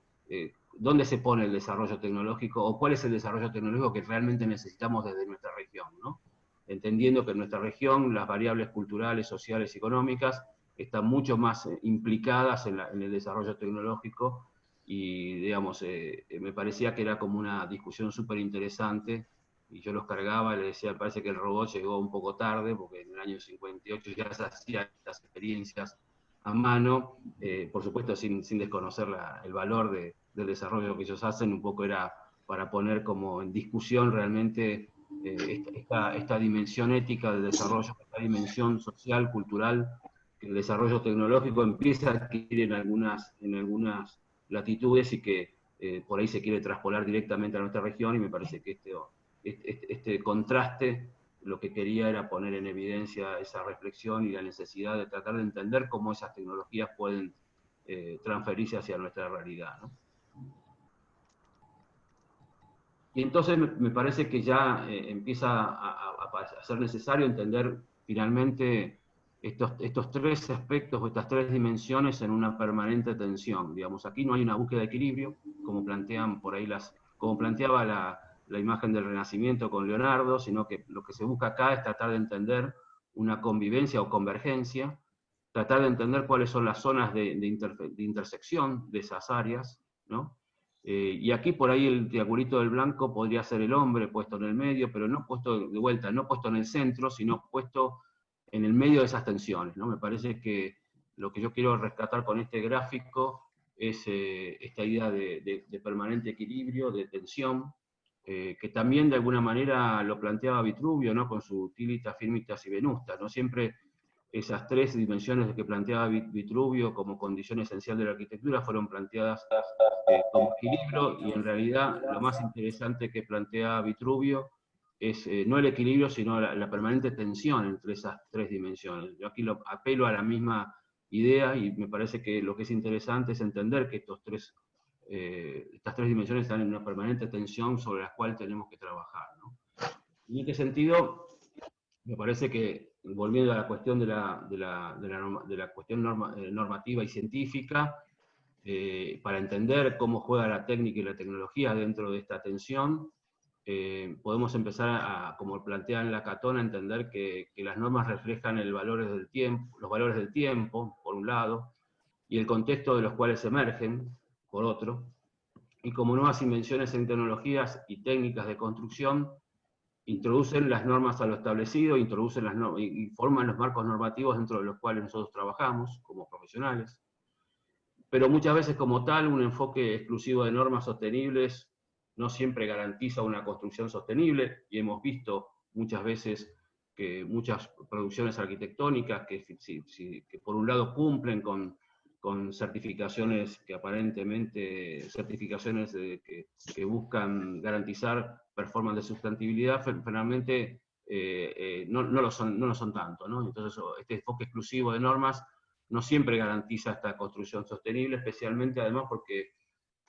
[SPEAKER 2] ¿dónde se pone el desarrollo tecnológico, o cuál es el desarrollo tecnológico que realmente necesitamos desde nuestra región, ¿no? Entendiendo que en nuestra región las variables culturales, sociales y económicas están mucho más implicadas en el desarrollo tecnológico, y digamos, me parecía que era como una discusión súper interesante, y yo los cargaba y les decía, parece que el robot llegó un poco tarde, porque en el año 58 ya se hacían estas experiencias a mano, por supuesto sin desconocer el valor del desarrollo que ellos hacen. Un poco era para poner como en discusión realmente esta dimensión ética del desarrollo, esta dimensión social, cultural, que el desarrollo tecnológico empieza a adquirir en algunas latitudes, y que por ahí se quiere traspolar directamente a nuestra región, y me parece que este contraste lo que quería era poner en evidencia esa reflexión y la necesidad de tratar de entender cómo esas tecnologías pueden transferirse hacia nuestra realidad, ¿no? Y entonces me parece que ya empieza a ser necesario entender finalmente estos tres aspectos, o estas tres dimensiones, en una permanente tensión. Digamos, aquí no hay una búsqueda de equilibrio, como plantean por ahí como planteaba la imagen del Renacimiento con Leonardo, sino que lo que se busca acá es tratar de entender una convivencia o convergencia, tratar de entender cuáles son las zonas de intersección de esas áreas, ¿no? Y aquí por ahí el triangulito del blanco podría ser el hombre puesto en el medio, pero no puesto de vuelta, no puesto en el centro, sino puesto en el medio de esas tensiones, ¿no? Me parece que lo que yo quiero rescatar con este gráfico es esta idea de permanente equilibrio, de tensión, que también de alguna manera lo planteaba Vitruvio, ¿no?, con su utilitas, firmitas y venustas, ¿no? Siempre esas tres dimensiones que planteaba Vitruvio como condición esencial de la arquitectura fueron planteadas como equilibrio, y en realidad lo más interesante que plantea Vitruvio es no el equilibrio, sino la permanente tensión entre esas tres dimensiones. Yo aquí apelo a la misma idea, y me parece que lo que es interesante es entender que estas tres dimensiones están en una permanente tensión sobre las cuales tenemos que trabajar, ¿no? Y en este sentido, me parece que, volviendo a la cuestión de la cuestión normativa y científica, para entender cómo juega la técnica y la tecnología dentro de esta tensión, podemos empezar como plantea en Lacan, a entender que las normas reflejan los valores del tiempo, por un lado, y el contexto de los cuales emergen, por otro, y como nuevas invenciones en tecnologías y técnicas de construcción, introducen las normas a lo establecido, y forman los marcos normativos dentro de los cuales nosotros trabajamos como profesionales. Pero muchas veces, como tal, un enfoque exclusivo de normas sostenibles no siempre garantiza una construcción sostenible, y hemos visto muchas veces que muchas producciones arquitectónicas que por un lado cumplen con certificaciones que aparentemente, certificaciones que buscan garantizar performance de sustentabilidad, finalmente no lo son tanto, ¿no? Entonces este enfoque exclusivo de normas no siempre garantiza esta construcción sostenible, especialmente además porque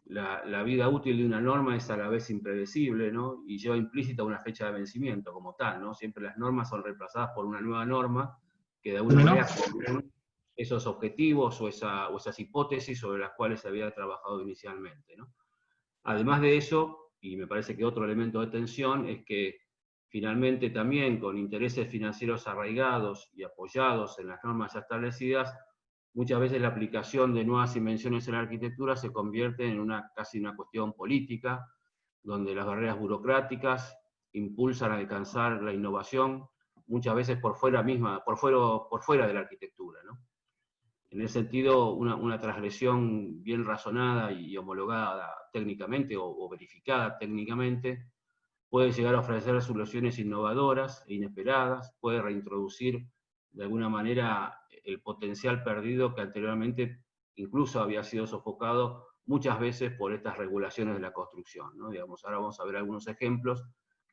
[SPEAKER 2] la vida útil de una norma es a la vez impredecible, ¿no? Y lleva implícita una fecha de vencimiento como tal, ¿no? Siempre las normas son reemplazadas por una nueva norma que de alguna manera cumplen esos objetivos o esas hipótesis sobre las cuales se había trabajado inicialmente, ¿no? Además de eso, y me parece que otro elemento de tensión es que finalmente también con intereses financieros arraigados y apoyados en las normas ya establecidas, muchas veces la aplicación de nuevas dimensiones en la arquitectura se convierte en casi una cuestión política, donde las barreras burocráticas impulsan a alcanzar la innovación, muchas veces por fuera de la arquitectura, ¿no? En ese sentido, una transgresión bien razonada y homologada técnicamente o verificada técnicamente puede llegar a ofrecer soluciones innovadoras e inesperadas, puede reintroducir de alguna manera el potencial perdido que anteriormente incluso había sido sofocado muchas veces por estas regulaciones de la construcción, ¿no? Digamos, ahora vamos a ver algunos ejemplos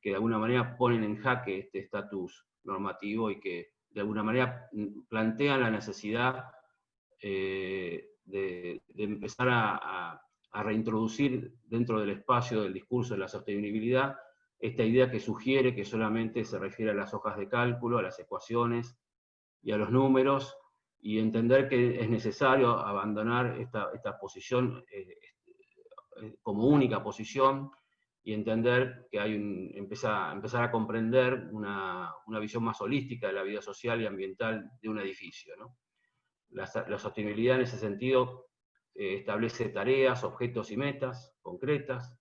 [SPEAKER 2] que de alguna manera ponen en jaque este estatus normativo y que de alguna manera plantean la necesidad de empezar a reintroducir dentro del espacio del discurso de la sostenibilidad esta idea que sugiere que solamente se refiere a las hojas de cálculo, a las ecuaciones y a los números, y entender que es necesario abandonar esta posición como única posición y entender que empezar a comprender una visión más holística de la vida social y ambiental de un edificio, ¿no? La sostenibilidad en ese sentido establece tareas, objetos y metas concretas,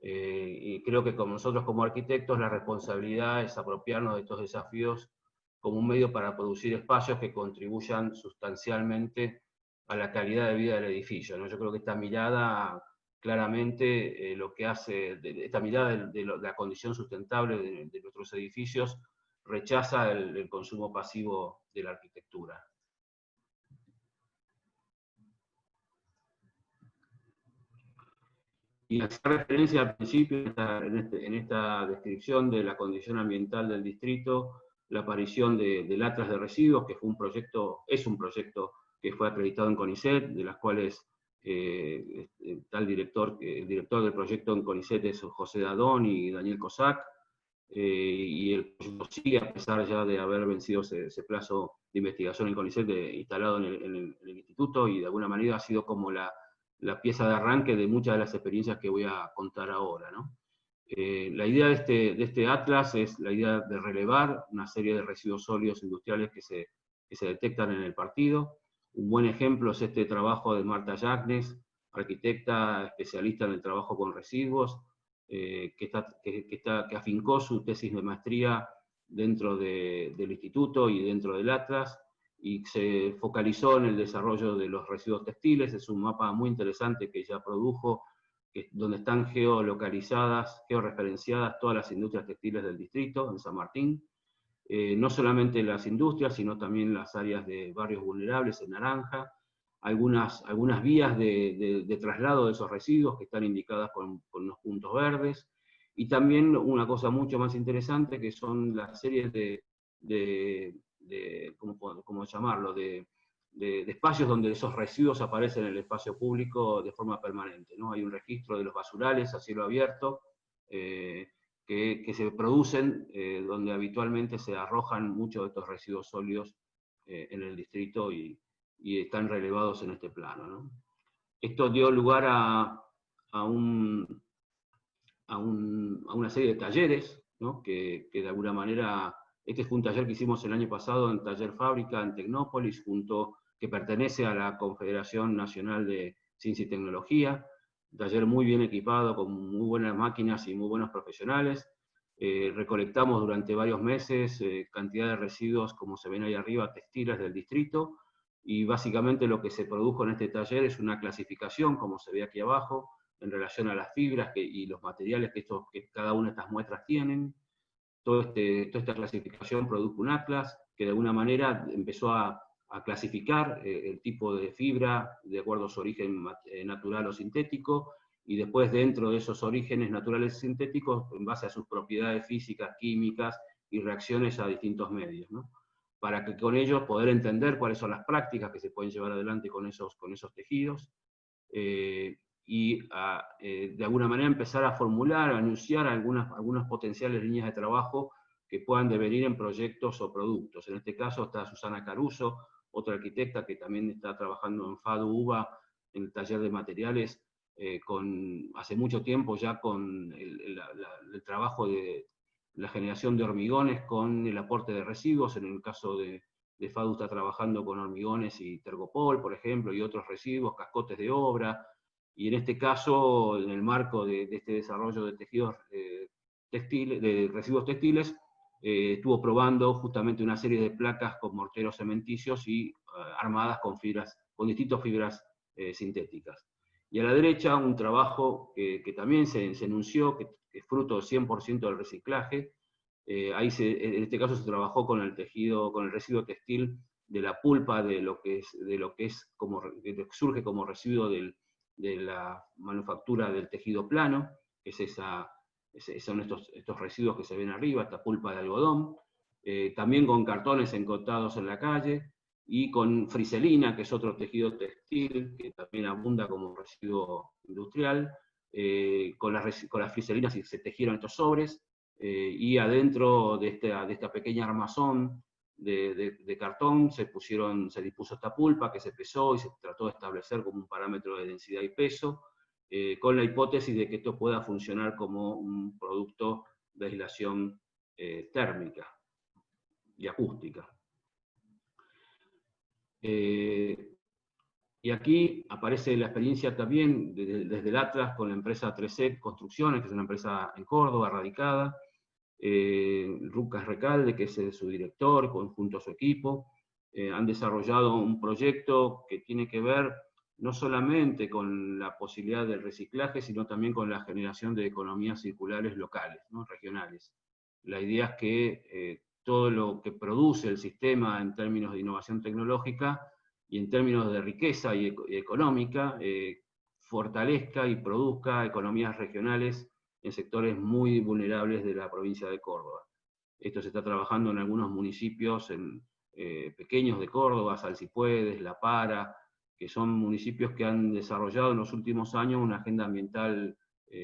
[SPEAKER 2] y creo que como nosotros como arquitectos la responsabilidad es apropiarnos de estos desafíos como un medio para producir espacios que contribuyan sustancialmente a la calidad de vida del edificio, ¿no? Yo creo que esta mirada claramente lo que hace, esta mirada de la condición sustentable de nuestros edificios rechaza el consumo pasivo de la arquitectura. Y hacer referencia al principio, en esta descripción de la condición ambiental del distrito, la aparición del Atlas de Residuos, que es un proyecto que fue acreditado en CONICET, de las cuales el director del proyecto en CONICET es José Dadón y Daniel Cosac, y el proyecto sigue a pesar ya de haber vencido ese plazo de investigación en CONICET instalado en el instituto, y de alguna manera ha sido como la pieza de arranque de muchas de las experiencias que voy a contar ahora, ¿no? La idea de este atlas es la idea de relevar una serie de residuos sólidos industriales que se detectan en el partido. Un buen ejemplo es este trabajo de Marta Yagnes, arquitecta especialista en el trabajo con residuos, que afincó su tesis de maestría dentro del instituto y dentro del atlas, y se focalizó en el desarrollo de los residuos textiles. Es un mapa muy interesante que ella produjo, donde están georreferenciadas todas las industrias textiles del distrito, en San Martín. No solamente las industrias, sino también las áreas de barrios vulnerables en naranja, algunas vías de traslado de esos residuos que están indicadas con unos puntos verdes, y también una cosa mucho más interesante que son las series ¿cómo llamarlo?, de espacios donde esos residuos aparecen en el espacio público de forma permanente, ¿no? Hay un registro de los basurales a cielo abierto que se producen donde habitualmente se arrojan muchos de estos residuos sólidos en el distrito y están relevados en este plano, ¿no? Esto dio lugar a una serie de talleres, ¿no? que de alguna manera, este fue un taller que hicimos el año pasado en Taller Fábrica en Tecnópolis, que pertenece a la Confederación Nacional de Ciencia y Tecnología, un taller muy bien equipado, con muy buenas máquinas y muy buenos profesionales. Recolectamos durante varios meses cantidad de residuos, como se ven ahí arriba, textiles del distrito, y básicamente lo que se produjo en este taller es una clasificación, como se ve aquí abajo, en relación a las fibras y los materiales que cada una de estas muestras tienen. Toda esta clasificación produjo un atlas que de alguna manera empezó a clasificar el tipo de fibra de acuerdo a su origen natural o sintético, y después dentro de esos orígenes naturales y sintéticos, en base a sus propiedades físicas, químicas y reacciones a distintos medios, ¿no? Para que con ello poder entender cuáles son las prácticas que se pueden llevar adelante con esos tejidos, de alguna manera empezar a formular, a anunciar algunas potenciales líneas de trabajo que puedan devenir en proyectos o productos. En este caso está Susana Caruso, otra arquitecta que también está trabajando en FADU UBA, en el taller de materiales, hace mucho tiempo ya con el trabajo de la generación de hormigones con el aporte de residuos. En el caso de FADU está trabajando con hormigones y tergopol, por ejemplo, y otros residuos, cascotes de obra, y en este caso, en el marco de este desarrollo de tejidos textiles, de residuos textiles, estuvo probando justamente una serie de placas con morteros cementicios y armadas con distintas fibras sintéticas. Y a la derecha, un trabajo que también se enunció, que es fruto del 100% del reciclaje. En este caso se trabajó con el tejido, con el residuo textil de la pulpa de lo que surge como residuo de la manufactura del tejido plano, que son estos residuos que se ven arriba, esta pulpa de algodón. También con cartones encotados en la calle, y con friselina, que es otro tejido textil que también abunda como residuo industrial. Con las friselinas se tejieron estos sobres, y adentro de esta pequeña armazón de cartón se dispuso esta pulpa que se pesó y se trató de establecer como un parámetro de densidad y peso, con la hipótesis de que esto pueda funcionar como un producto de aislación térmica y acústica. Y aquí aparece la experiencia también desde el Atlas con la empresa 3C Construcciones, que es una empresa en Córdoba radicada. Lucas Recalde, que es su director, junto a su equipo, han desarrollado un proyecto que tiene que ver no solamente con la posibilidad del reciclaje, sino también con la generación de economías circulares locales, ¿no? Regionales. La idea es que todo lo que produce el sistema en términos de innovación tecnológica y en términos de riqueza y económica, fortalezca y produzca economías regionales en sectores muy vulnerables de la provincia de Córdoba. Esto se está trabajando en algunos municipios pequeños de Córdoba, Salsipuedes, La Para, que son municipios que han desarrollado en los últimos años una agenda ambiental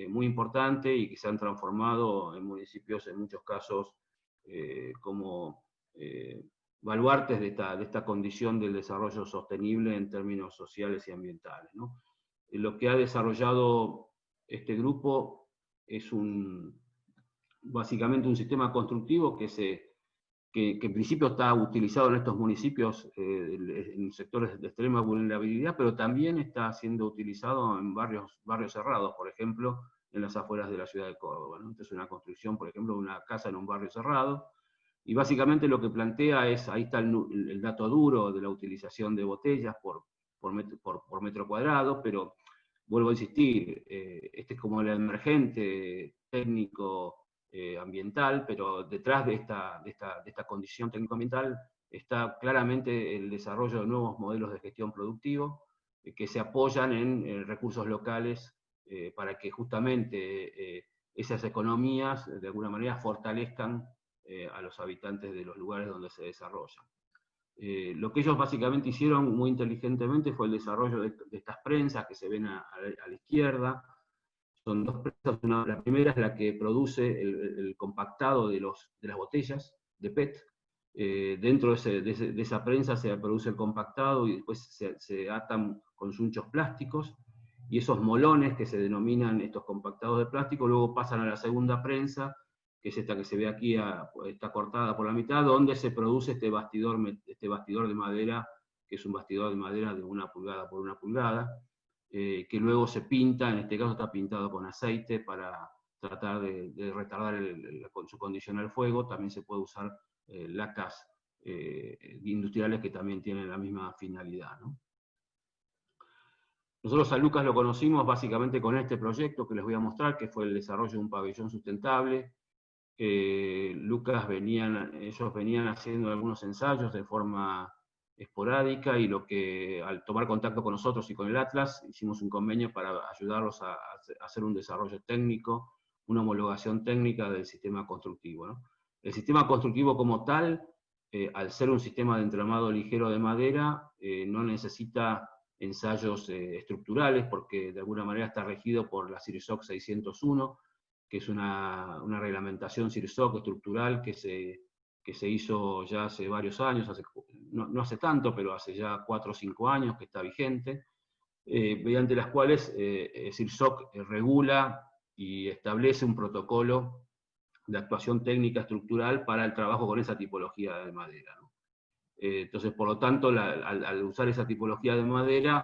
[SPEAKER 2] muy importante y que se han transformado en municipios en muchos casos como baluartes de esta condición del desarrollo sostenible en términos sociales y ambientales, ¿no? Lo que ha desarrollado este grupo es básicamente un sistema constructivo que en principio está utilizado en estos municipios, en sectores de extrema vulnerabilidad, pero también está siendo utilizado en barrios cerrados, por ejemplo, en las afueras de la ciudad de Córdoba, ¿no? Esta es una construcción, por ejemplo, de una casa en un barrio cerrado, y básicamente lo que plantea ahí está el dato duro de la utilización de botellas por metro cuadrado, pero vuelvo a insistir, este es como el emergente técnico ambiental, pero detrás de esta condición técnico-ambiental está claramente el desarrollo de nuevos modelos de gestión productivo que se apoyan en recursos locales para que justamente esas economías de alguna manera fortalezcan a los habitantes de los lugares donde se desarrollan. Lo que ellos básicamente hicieron muy inteligentemente fue el desarrollo de estas prensas que se ven a la izquierda. Son dos prensas, la primera es la que produce el compactado de las botellas de PET. Dentro de esa prensa se produce el compactado y después se atan con sunchos plásticos, y esos molones que se denominan estos compactados de plástico luego pasan a la segunda prensa, que es esta que se ve aquí, está cortada por la mitad, donde se produce este bastidor de madera, que es un bastidor de madera de 1 pulgada por 1 pulgada, que luego se pinta, en este caso está pintado con aceite para tratar de retardar su condición al fuego. También se puede usar lacas industriales que también tienen la misma finalidad, ¿no? Nosotros a Lucas lo conocimos básicamente con este proyecto que les voy a mostrar, que fue el desarrollo de un pabellón sustentable. Lucas ellos venían haciendo algunos ensayos de forma esporádica, y al tomar contacto con nosotros y con el Atlas, hicimos un convenio para ayudarlos a hacer un desarrollo técnico, una homologación técnica del sistema constructivo, ¿no? El sistema constructivo como tal, al ser un sistema de entramado ligero de madera, no necesita ensayos estructurales, porque de alguna manera está regido por la CIRSOC 601, que es una reglamentación CIRSOC estructural que se hizo ya hace varios años, no hace tanto, pero hace ya 4 o 5 años que está vigente, mediante las cuales CIRSOC regula y establece un protocolo de actuación técnica estructural para el trabajo con esa tipología de madera, ¿no? Entonces, por lo tanto, al usar esa tipología de madera,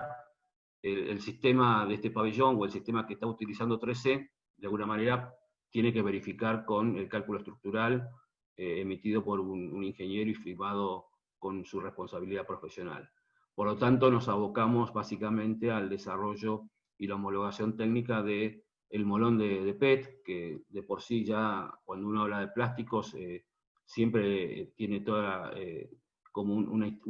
[SPEAKER 2] el sistema de este pabellón o el sistema que está utilizando 3C, de alguna manera, tiene que verificar con el cálculo estructural emitido por un ingeniero y firmado con su responsabilidad profesional. Por lo tanto, nos abocamos básicamente al desarrollo y la homologación técnica del molón de PET, que de por sí ya, cuando uno habla de plásticos, siempre tiene toda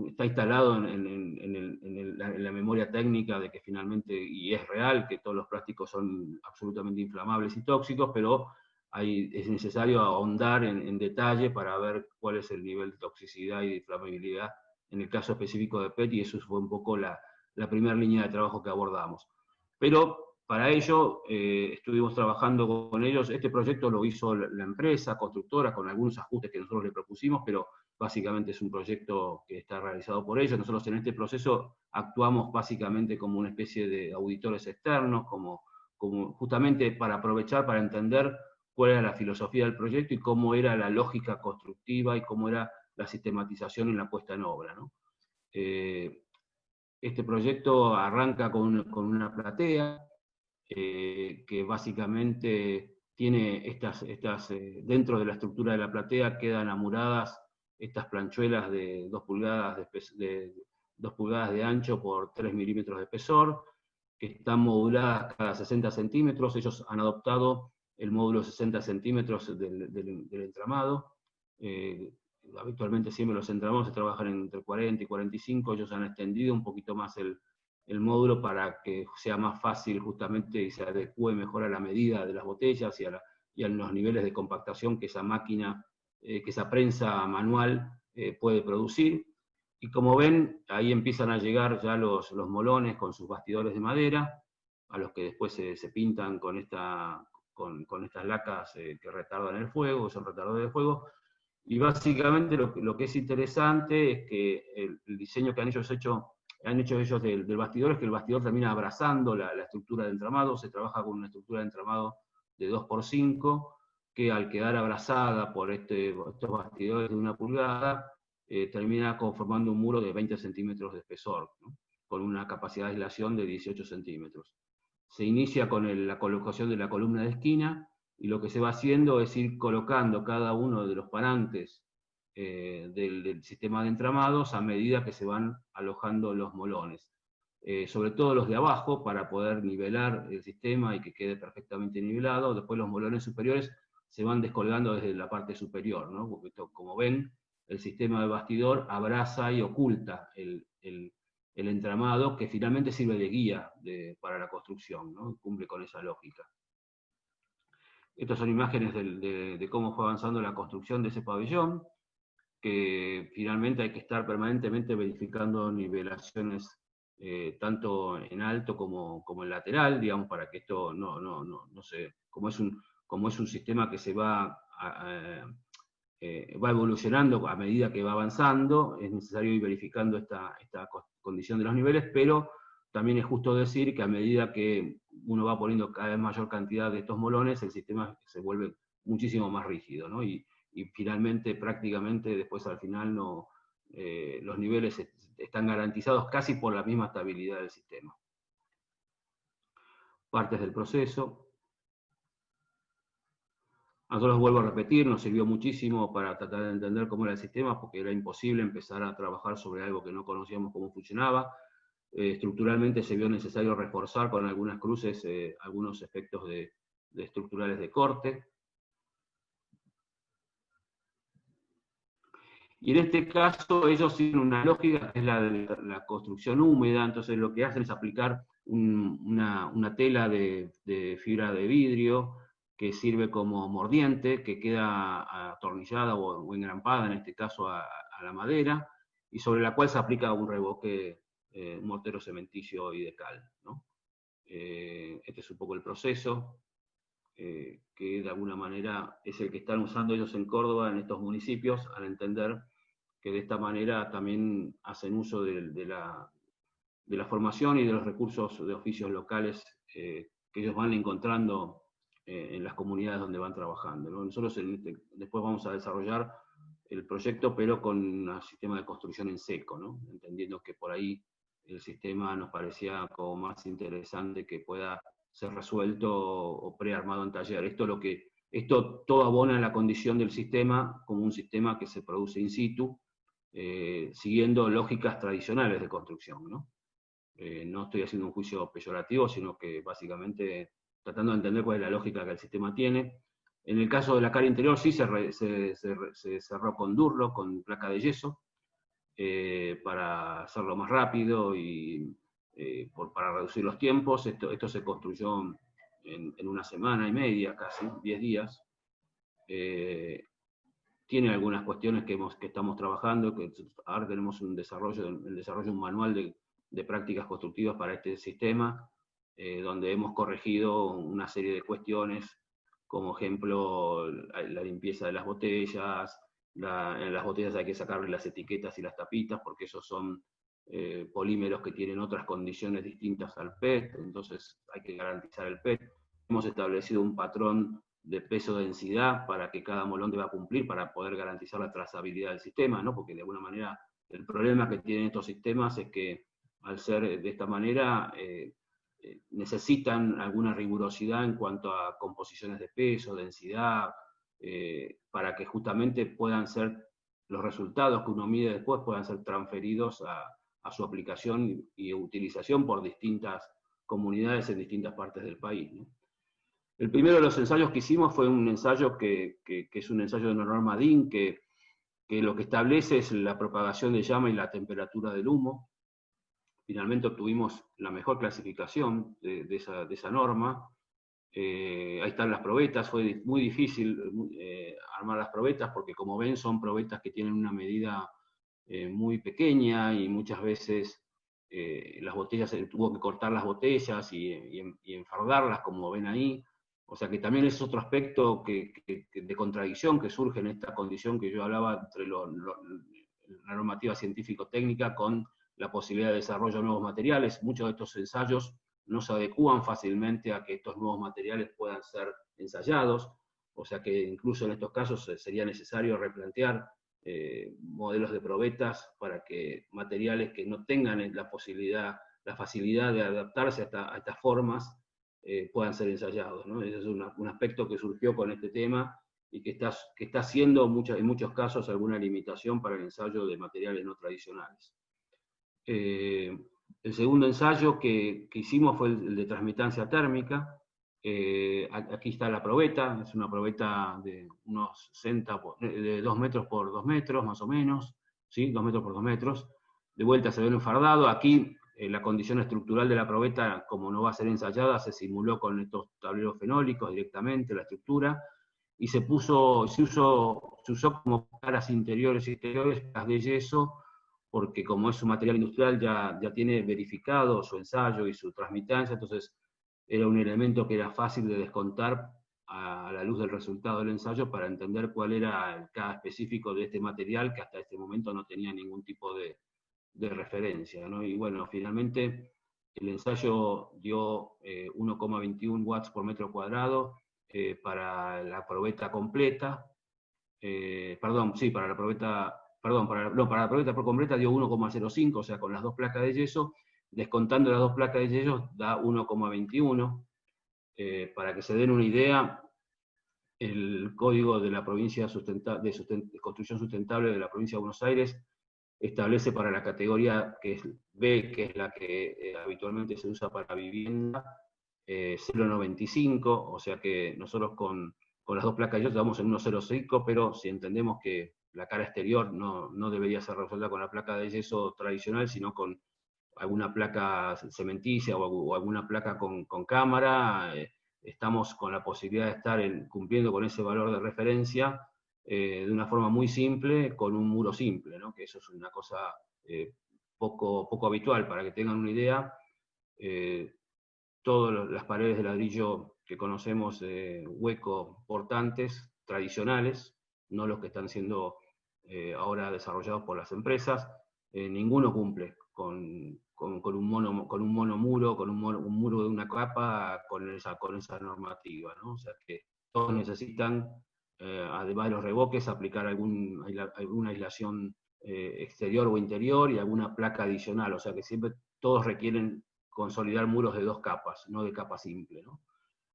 [SPEAKER 2] está instalado en la memoria técnica de que finalmente, y es real, que todos los plásticos son absolutamente inflamables y tóxicos, pero es necesario ahondar en detalle para ver cuál es el nivel de toxicidad y de inflamabilidad en el caso específico de PET, y eso fue un poco la primera línea de trabajo que abordamos. Pero para ello estuvimos trabajando con ellos. Este proyecto lo hizo la empresa constructora con algunos ajustes que nosotros le propusimos, pero básicamente es un proyecto que está realizado por ellos. Nosotros en este proceso actuamos básicamente como una especie de auditores externos, como justamente para aprovechar, para entender cuál era la filosofía del proyecto y cómo era la lógica constructiva y cómo era la sistematización en la puesta en obra, ¿no? Este proyecto arranca con una platea que básicamente tiene dentro de la estructura de la platea quedan amuradas estas planchuelas de 2 pulgadas de 2 pulgadas de ancho por 3 milímetros de espesor, que están moduladas cada 60 centímetros. Ellos han adoptado el módulo 60 centímetros del entramado. Habitualmente siempre los entramados se trabajan entre 40 y 45, ellos han extendido un poquito más el módulo para que sea más fácil justamente y se adecue mejor a la medida de las botellas y a los niveles de compactación que esa máquina, que esa prensa manual puede producir. Y como ven, ahí empiezan a llegar ya los molones con sus bastidores de madera, a los que después se pintan con estas lacas que retardan el fuego, son retardadores de fuego. Y básicamente lo que es interesante es que el diseño que han hecho ellos del bastidor es que el bastidor termina abrazando la estructura de entramado. Se trabaja con una estructura de entramado de 2x5, que al quedar abrazada por estos bastidores de 1 pulgada, termina conformando un muro de 20 centímetros de espesor, ¿no? Con una capacidad de aislación de 18 centímetros. Se inicia con la colocación de la columna de esquina, y lo que se va haciendo es ir colocando cada uno de los parantes del sistema de entramados a medida que se van alojando los molones. Sobre todo los de abajo, para poder nivelar el sistema y que quede perfectamente nivelado. Después los molones superiores se van descolgando desde la parte superior, ¿no? Porque como ven, el sistema de bastidor abraza y oculta el entramado, que finalmente sirve de guía para la construcción, ¿no? Cumple con esa lógica. Estas son imágenes de cómo fue avanzando la construcción de ese pabellón, que finalmente hay que estar permanentemente verificando nivelaciones tanto en alto como en lateral, digamos, para que esto no se... Como es un sistema que se va evolucionando a medida que va avanzando, es necesario ir verificando esta condición de los niveles, pero también es justo decir que a medida que uno va poniendo cada vez mayor cantidad de estos molones, el sistema se vuelve muchísimo más rígido, ¿no? Y finalmente, prácticamente, después al final, los niveles están garantizados casi por la misma estabilidad del sistema. Partes del proceso. A nosotros, vuelvo a repetir, nos sirvió muchísimo para tratar de entender cómo era el sistema, porque era imposible empezar a trabajar sobre algo que no conocíamos cómo funcionaba. estructuralmente se vio necesario reforzar con algunas cruces algunos efectos de estructurales de corte. Y en este caso ellos tienen una lógica que es la de la construcción húmeda, entonces lo que hacen es aplicar una tela de fibra de vidrio que sirve como mordiente, que queda atornillada o engrampada, en este caso a la madera, y sobre la cual se aplica un revoque, un mortero cementicio y de cal, ¿no? Este es un poco el proceso, que de alguna manera es el que están usando ellos en Córdoba, en estos municipios, al entender que de esta manera también hacen uso de la formación y de los recursos de oficios locales que ellos van encontrando en las comunidades donde van trabajando, ¿no? Nosotros después vamos a desarrollar el proyecto, pero con un sistema de construcción en seco, ¿no? Entendiendo que por ahí el sistema nos parecía como más interesante que pueda ser resuelto o prearmado en taller. Esto todo abona en la condición del sistema como un sistema que se produce in situ, siguiendo lógicas tradicionales de construcción, ¿no? No estoy haciendo un juicio peyorativo, sino que básicamente tratando de entender cuál es la lógica que el sistema tiene. En el caso de la cara interior sí se cerró con Durlock, con placa de yeso, para hacerlo más rápido y para reducir los tiempos. Esto se construyó en una semana y media, casi, 10 días. Tiene algunas cuestiones que estamos trabajando, que ahora tenemos el desarrollo de un manual de prácticas constructivas para este sistema, donde hemos corregido una serie de cuestiones, como ejemplo la limpieza de las botellas. En las botellas hay que sacarle las etiquetas y las tapitas, porque esos son polímeros que tienen otras condiciones distintas al PET, entonces hay que garantizar el PET. Hemos establecido un patrón de peso-densidad para que cada molón deba cumplir para poder garantizar la trazabilidad del sistema, ¿no? Porque de alguna manera el problema que tienen estos sistemas es que al ser de esta manera necesitan alguna rigurosidad en cuanto a composiciones de peso, densidad, para que justamente puedan ser los resultados que uno mide después puedan ser transferidos a su aplicación y utilización por distintas comunidades en distintas partes del país, ¿no? El primero de los ensayos que hicimos fue un ensayo que es un ensayo de una norma DIN, que lo que establece es la propagación de llama y la temperatura del humo. Finalmente obtuvimos la mejor clasificación de esa norma. Ahí están las probetas, fue muy difícil armar las probetas, porque como ven son probetas que tienen una medida muy pequeña y muchas veces las botellas, tuvo que cortar las botellas y enfardarlas, como ven ahí. O sea que también es otro aspecto de contradicción que surge en esta condición que yo hablaba entre la normativa científico-técnica con la posibilidad de desarrollo de nuevos materiales. Muchos de estos ensayos no se adecúan fácilmente a que estos nuevos materiales puedan ser ensayados, o sea que incluso en estos casos sería necesario replantear modelos de probetas para que materiales que no tengan la facilidad de adaptarse a estas formas puedan ser ensayados, ¿no? Ese es un aspecto que surgió con este tema y que está haciendo en muchos casos alguna limitación para el ensayo de materiales no tradicionales. El segundo ensayo que hicimos fue el de transmitancia térmica. Aquí está la probeta, es una probeta de unos 2 metros por 2 metros, más o menos, ¿sí? 2 metros por 2 metros. De vuelta se ve un enfardado. Aquí la condición estructural de la probeta, como no va a ser ensayada, se simuló con estos tableros fenólicos directamente, la estructura, y se usó como caras interiores y exteriores, las de yeso, porque como es un material industrial ya tiene verificado su ensayo y su transmitancia, entonces era un elemento que era fácil de descontar a la luz del resultado del ensayo para entender cuál era el cada específico de este material que hasta este momento no tenía ningún tipo de referencia, ¿no? Y bueno, finalmente el ensayo dio 1,21 watts por metro cuadrado para la probeta completa, para la probeta por completa dio 1,05, o sea, con las dos placas de yeso, descontando las dos placas de yeso da 1,21. Para que se den una idea, el código de la provincia de construcción sustentable de la provincia de Buenos Aires establece para la categoría que es B, que es la que habitualmente se usa para vivienda, 0,95, o sea que nosotros con las dos placas estamos en 1,05, pero si entendemos que la cara exterior no debería ser resuelta con la placa de yeso tradicional, sino con alguna placa cementicia o alguna placa con cámara, estamos con la posibilidad de estar cumpliendo con ese valor de referencia de una forma muy simple, con un muro simple, ¿no? Que eso es una cosa poco habitual. Para que tengan una idea, todas las paredes de ladrillo que conocemos hueco portantes, tradicionales, no los que están siendo ahora desarrollados por las empresas, ninguno cumple con un monomuro, con un muro de una capa, con esa normativa, ¿no? O sea que todos necesitan, además de los revoques, aplicar alguna aislación exterior o interior y alguna placa adicional, o sea que siempre todos requieren consolidar muros de dos capas, no de capa simple, ¿no?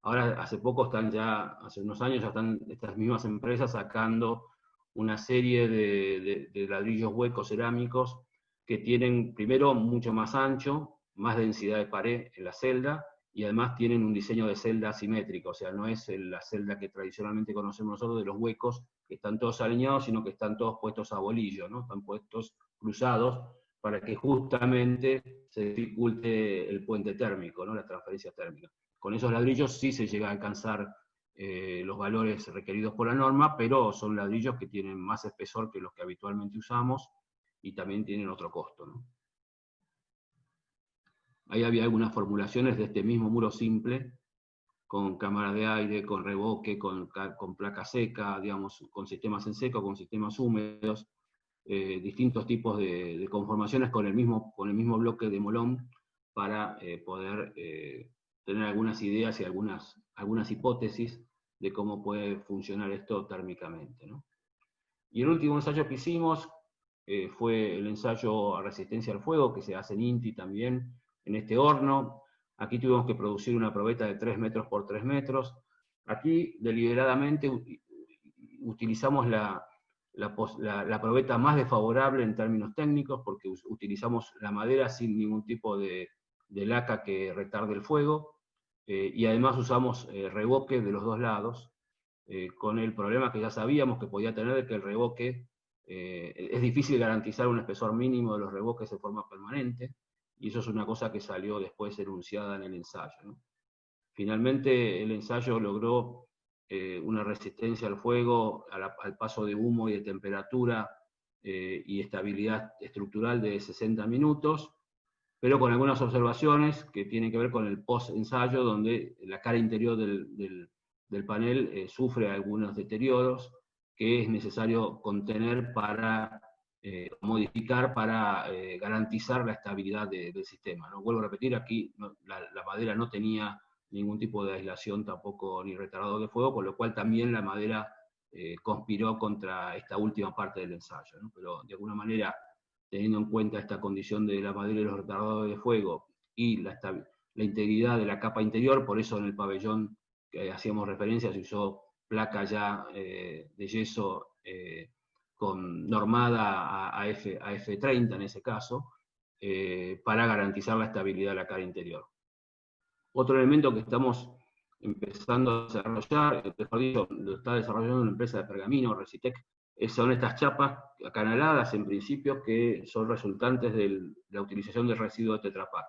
[SPEAKER 2] Ahora, hace unos años ya están estas mismas empresas sacando una serie de ladrillos huecos cerámicos que tienen, primero, mucho más ancho, más densidad de pared en la celda, y además tienen un diseño de celda asimétrico, o sea, no es la celda que tradicionalmente conocemos nosotros de los huecos, que están todos alineados, sino que están todos puestos a bolillo, ¿no? Están puestos cruzados, para que justamente se dificulte el puente térmico, ¿no? La transferencia térmica. Con esos ladrillos sí se llega a alcanzar los valores requeridos por la norma, pero son ladrillos que tienen más espesor que los que habitualmente usamos y también tienen otro costo, ¿no? Ahí había algunas formulaciones de este mismo muro simple, con cámara de aire, con revoque, con placa seca, digamos, con sistemas en seco, con sistemas húmedos, distintos tipos de conformaciones con el mismo bloque de molón para poder tener algunas ideas y algunas hipótesis de cómo puede funcionar esto térmicamente, ¿no? Y el último ensayo que hicimos fue el ensayo a resistencia al fuego, que se hace en INTI también, en este horno. Aquí tuvimos que producir una probeta de 3 metros por 3 metros. Aquí, deliberadamente, utilizamos la probeta más desfavorable en términos técnicos, porque utilizamos la madera sin ningún tipo de laca que retarde el fuego, y además usamos revoque de los dos lados, con el problema que ya sabíamos que podía tener de que el revoque, es difícil garantizar un espesor mínimo de los revoques de forma permanente, y eso es una cosa que salió después enunciada en el ensayo, ¿no? Finalmente el ensayo logró una resistencia al fuego, al paso de humo y de temperatura y estabilidad estructural de 60 minutos, pero con algunas observaciones que tienen que ver con el post-ensayo, donde la cara interior del panel sufre algunos deterioros que es necesario contener para modificar para garantizar la estabilidad del sistema, ¿no? Vuelvo a repetir, aquí la madera no tenía ningún tipo de aislación tampoco ni retardador de fuego, con lo cual también la madera conspiró contra esta última parte del ensayo, ¿no? Pero de alguna manera, teniendo en cuenta esta condición de la madera y los retardadores de fuego y la integridad de la capa interior, por eso en el pabellón que hacíamos referencia se usó placa ya de yeso normada a F30 en ese caso, para garantizar la estabilidad de la cara interior. Otro elemento que estamos empezando a desarrollar, mejor dicho, lo está desarrollando una empresa de pergamino, Recitec, son estas chapas acanaladas en principio que son resultantes de la utilización del residuo de Tetra Pak.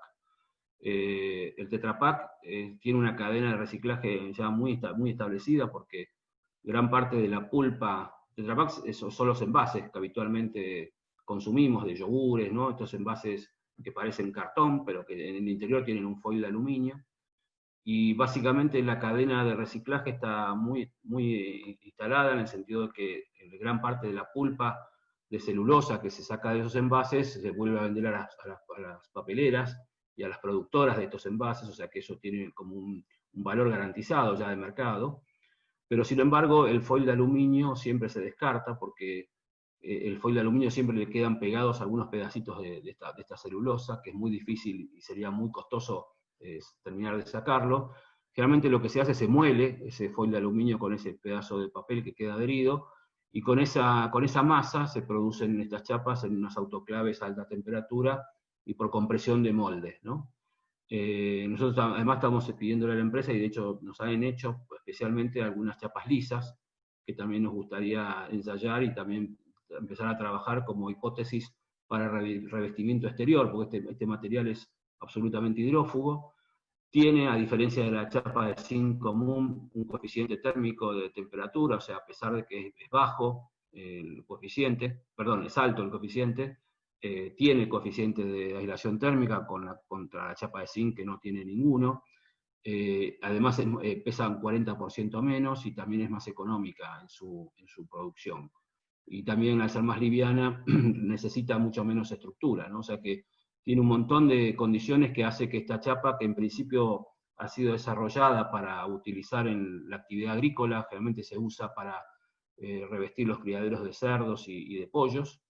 [SPEAKER 2] El Tetra Pak tiene una cadena de reciclaje ya muy establecida, porque gran parte de la pulpa, Tetra Pak son los envases que habitualmente consumimos de yogures, ¿no? Estos envases que parecen cartón, pero que en el interior tienen un foil de aluminio. Y básicamente la cadena de reciclaje está muy instalada, en el sentido de que gran parte de la pulpa de celulosa que se saca de esos envases se vuelve a vender a las papeleras y a las productoras de estos envases, o sea que eso tiene como un valor garantizado ya de mercado. Pero sin embargo el foil de aluminio siempre se descarta, porque el foil de aluminio siempre le quedan pegados algunos pedacitos de esta celulosa, que es muy difícil y sería muy costoso terminar de sacarlo. Generalmente lo que se hace es se muele ese foil de aluminio con ese pedazo de papel que queda adherido, y con esa masa se producen estas chapas en unas autoclaves a alta temperatura, y por compresión de moldes, ¿no? Nosotros además estamos pidiéndole a la empresa, y de hecho nos han hecho especialmente algunas chapas lisas, que también nos gustaría ensayar y también empezar a trabajar como hipótesis para revestimiento exterior, porque este material es absolutamente hidrófugo. Tiene, a diferencia de la chapa de zinc común, un coeficiente térmico de temperatura, o sea, a pesar de que es bajo el coeficiente, perdón, es alto el coeficiente, tiene coeficiente de aislación térmica contra la chapa de zinc, que no tiene ninguno. Además pesa un 40% menos y también es más económica en su producción. Y también, al ser más liviana, necesita mucho menos estructura, ¿no? O sea que tiene un montón de condiciones que hace que esta chapa, que en principio ha sido desarrollada para utilizar en la actividad agrícola, generalmente se usa para revestir los criaderos de cerdos y de pollos,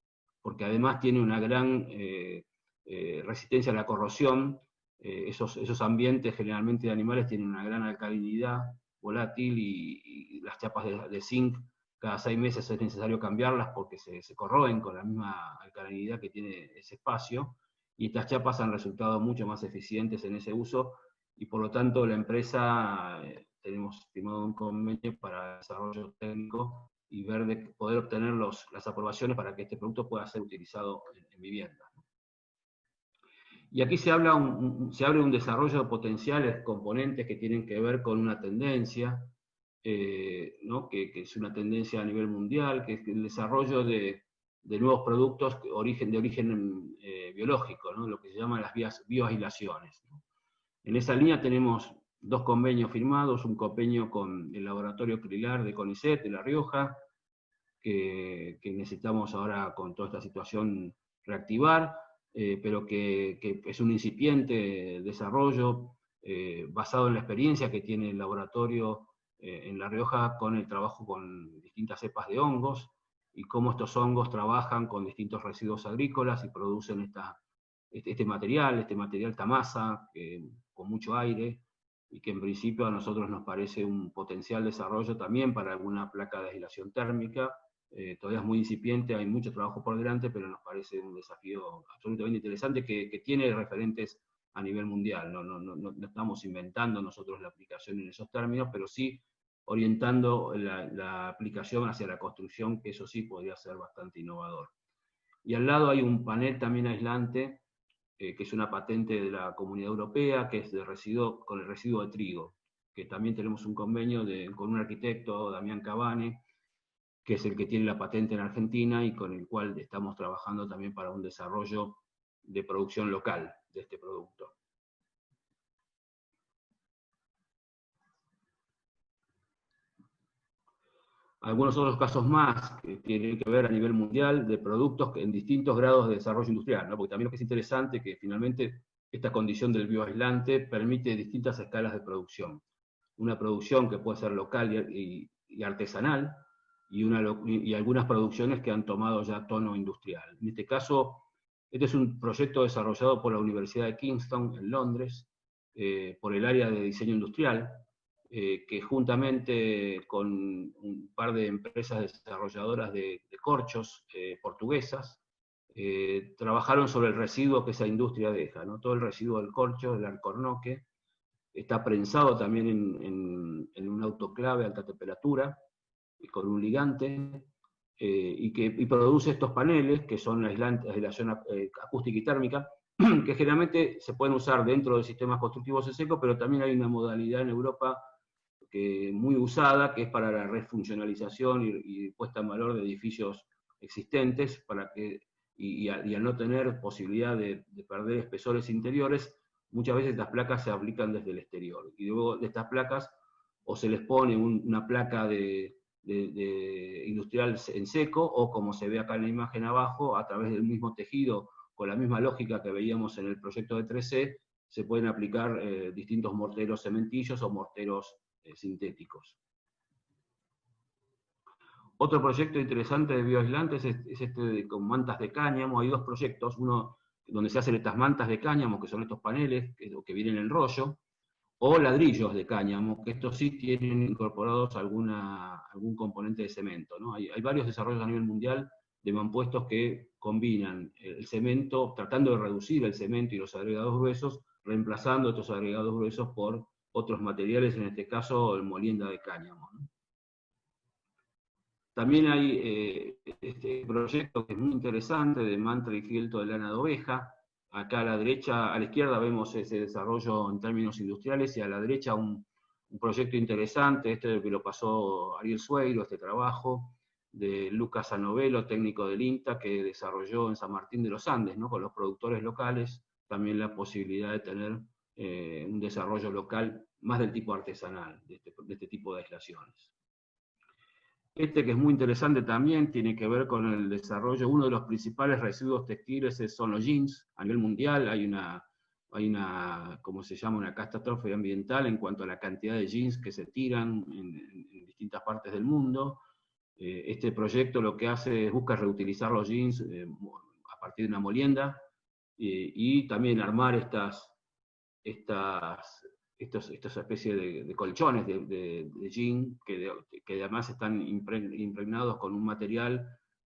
[SPEAKER 2] porque además tiene una gran resistencia a la corrosión. Esos ambientes generalmente de animales tienen una gran alcalinidad volátil, y las chapas de zinc cada 6 meses es necesario cambiarlas porque se corroen con la misma alcalinidad que tiene ese espacio, y estas chapas han resultado mucho más eficientes en ese uso, y por lo tanto la empresa tenemos firmado un convenio para desarrollo técnico y ver de poder obtener las aprobaciones para que este producto pueda ser utilizado en viviendas. Y aquí se abre un desarrollo de potenciales componentes que tienen que ver con una tendencia, ¿no? que es una tendencia a nivel mundial, que es el desarrollo de nuevos productos de origen biológico, ¿no? Lo que se llaman las bioaislaciones, ¿no? En esa línea tenemos 2 convenios firmados, un convenio con el laboratorio CRILAR de CONICET de La Rioja, que necesitamos ahora con toda esta situación reactivar, pero que es un incipiente desarrollo basado en la experiencia que tiene el laboratorio en La Rioja con el trabajo con distintas cepas de hongos, y cómo estos hongos trabajan con distintos residuos agrícolas y producen este material, esta masa, con mucho aire, y que en principio a nosotros nos parece un potencial desarrollo también para alguna placa de aislación térmica. Todavía es muy incipiente, hay mucho trabajo por delante, pero nos parece un desafío absolutamente interesante que tiene referentes a nivel mundial. No estamos inventando nosotros la aplicación en esos términos, pero sí orientando la aplicación hacia la construcción, que eso sí podría ser bastante innovador. Y al lado hay un panel también aislante, que es una patente de la Comunidad Europea, que es con el residuo de trigo, que también tenemos un convenio con un arquitecto, Damián Cabane, que es el que tiene la patente en Argentina y con el cual estamos trabajando también para un desarrollo de producción local de este producto. Algunos otros casos más que tienen que ver a nivel mundial de productos en distintos grados de desarrollo industrial, ¿no? Porque también lo que es interesante es que finalmente esta condición del bioaislante permite distintas escalas de producción. Una producción que puede ser local y artesanal, y algunas producciones que han tomado ya tono industrial. En este caso, este es un proyecto desarrollado por la Universidad de Kingston en Londres, por el área de diseño industrial, que juntamente con un par de empresas desarrolladoras de corchos portuguesas, trabajaron sobre el residuo que esa industria deja, ¿no? Todo el residuo del corcho, del alcornoque, está prensado también en un autoclave a alta temperatura, y con un ligante, y produce estos paneles, que son aislación acústica y térmica, que generalmente se pueden usar dentro de sistemas constructivos en seco, pero también hay una modalidad en Europa muy usada, que es para la refuncionalización y puesta en valor de edificios existentes, y al no tener posibilidad de perder espesores interiores, muchas veces estas placas se aplican desde el exterior, y luego de estas placas o se les pone una placa de industrial en seco, o como se ve acá en la imagen abajo, a través del mismo tejido, con la misma lógica que veíamos en el proyecto de 3C, se pueden aplicar distintos morteros cementillos o morteros sintéticos. Otro proyecto interesante de bioaislantes es este con mantas de cáñamo. Hay 2 proyectos, uno donde se hacen estas mantas de cáñamo, que son estos paneles que vienen en rollo, o ladrillos de cáñamo, que estos sí tienen incorporados algún componente de cemento, ¿no? Hay varios desarrollos a nivel mundial de mampuestos que combinan el cemento, tratando de reducir el cemento y los agregados gruesos, reemplazando estos agregados gruesos por otros materiales, en este caso el molienda de cáñamo, ¿no? También hay este proyecto que es muy interesante de mantra y fieltro de lana de oveja. Acá a la derecha, a la izquierda vemos ese desarrollo en términos industriales, y a la derecha un proyecto interesante, este que lo pasó Ariel Sueiro, este trabajo, de Lucas Anovelo, técnico del INTA, que desarrolló en San Martín de los Andes, ¿no? Con los productores locales, también la posibilidad de tener un desarrollo local más del tipo artesanal, de este tipo de aislaciones. Este, que es muy interesante también, tiene que ver con el desarrollo. Uno de los principales residuos textiles son los jeans. A nivel mundial hay una, ¿cómo se llama?, una catástrofe ambiental en cuanto a la cantidad de jeans que se tiran en distintas partes del mundo. Este proyecto lo que hace es busca reutilizar los jeans a partir de una molienda, y también armar estas especies de colchones de jean que además están impregnados con un material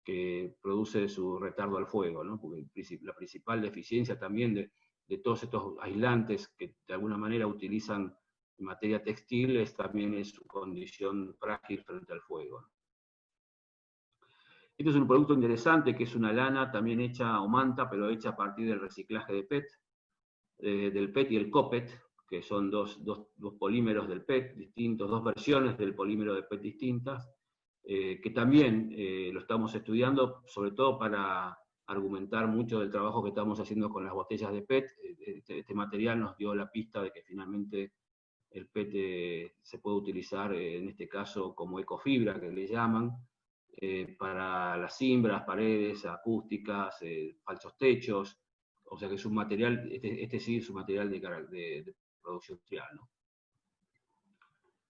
[SPEAKER 2] que produce su retardo al fuego, ¿no? Porque la principal deficiencia también de todos estos aislantes que de alguna manera utilizan materia textil también es su condición frágil frente al fuego. Este es un producto interesante, que es una lana también hecha, o manta, pero hecha a partir del reciclaje de PET, del PET y el COPET, que son dos polímeros del PET distintos, dos versiones del polímero de PET distintas, que también lo estamos estudiando, sobre todo para argumentar mucho del trabajo que estamos haciendo con las botellas de PET. Este material nos dio la pista de que finalmente el PET se puede utilizar, en este caso, como ecofibra, que le llaman, para las cimbras, paredes acústicas, falsos techos. O sea que es un material, este sí es un material de producción industrial, ¿no?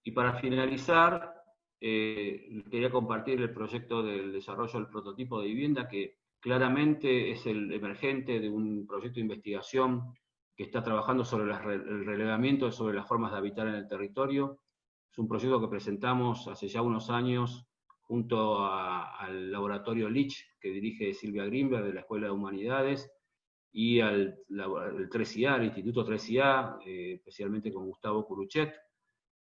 [SPEAKER 2] Y para finalizar, quería compartir el proyecto del desarrollo del prototipo de vivienda, que claramente es el emergente de un proyecto de investigación que está trabajando sobre el relevamiento sobre las formas de habitar en el territorio. Es un proyecto que presentamos hace ya unos años junto al laboratorio LICH, que dirige Silvia Grimberg, de la Escuela de Humanidades, y al 3IA, al Instituto 3IA, especialmente con Gustavo Curuchet,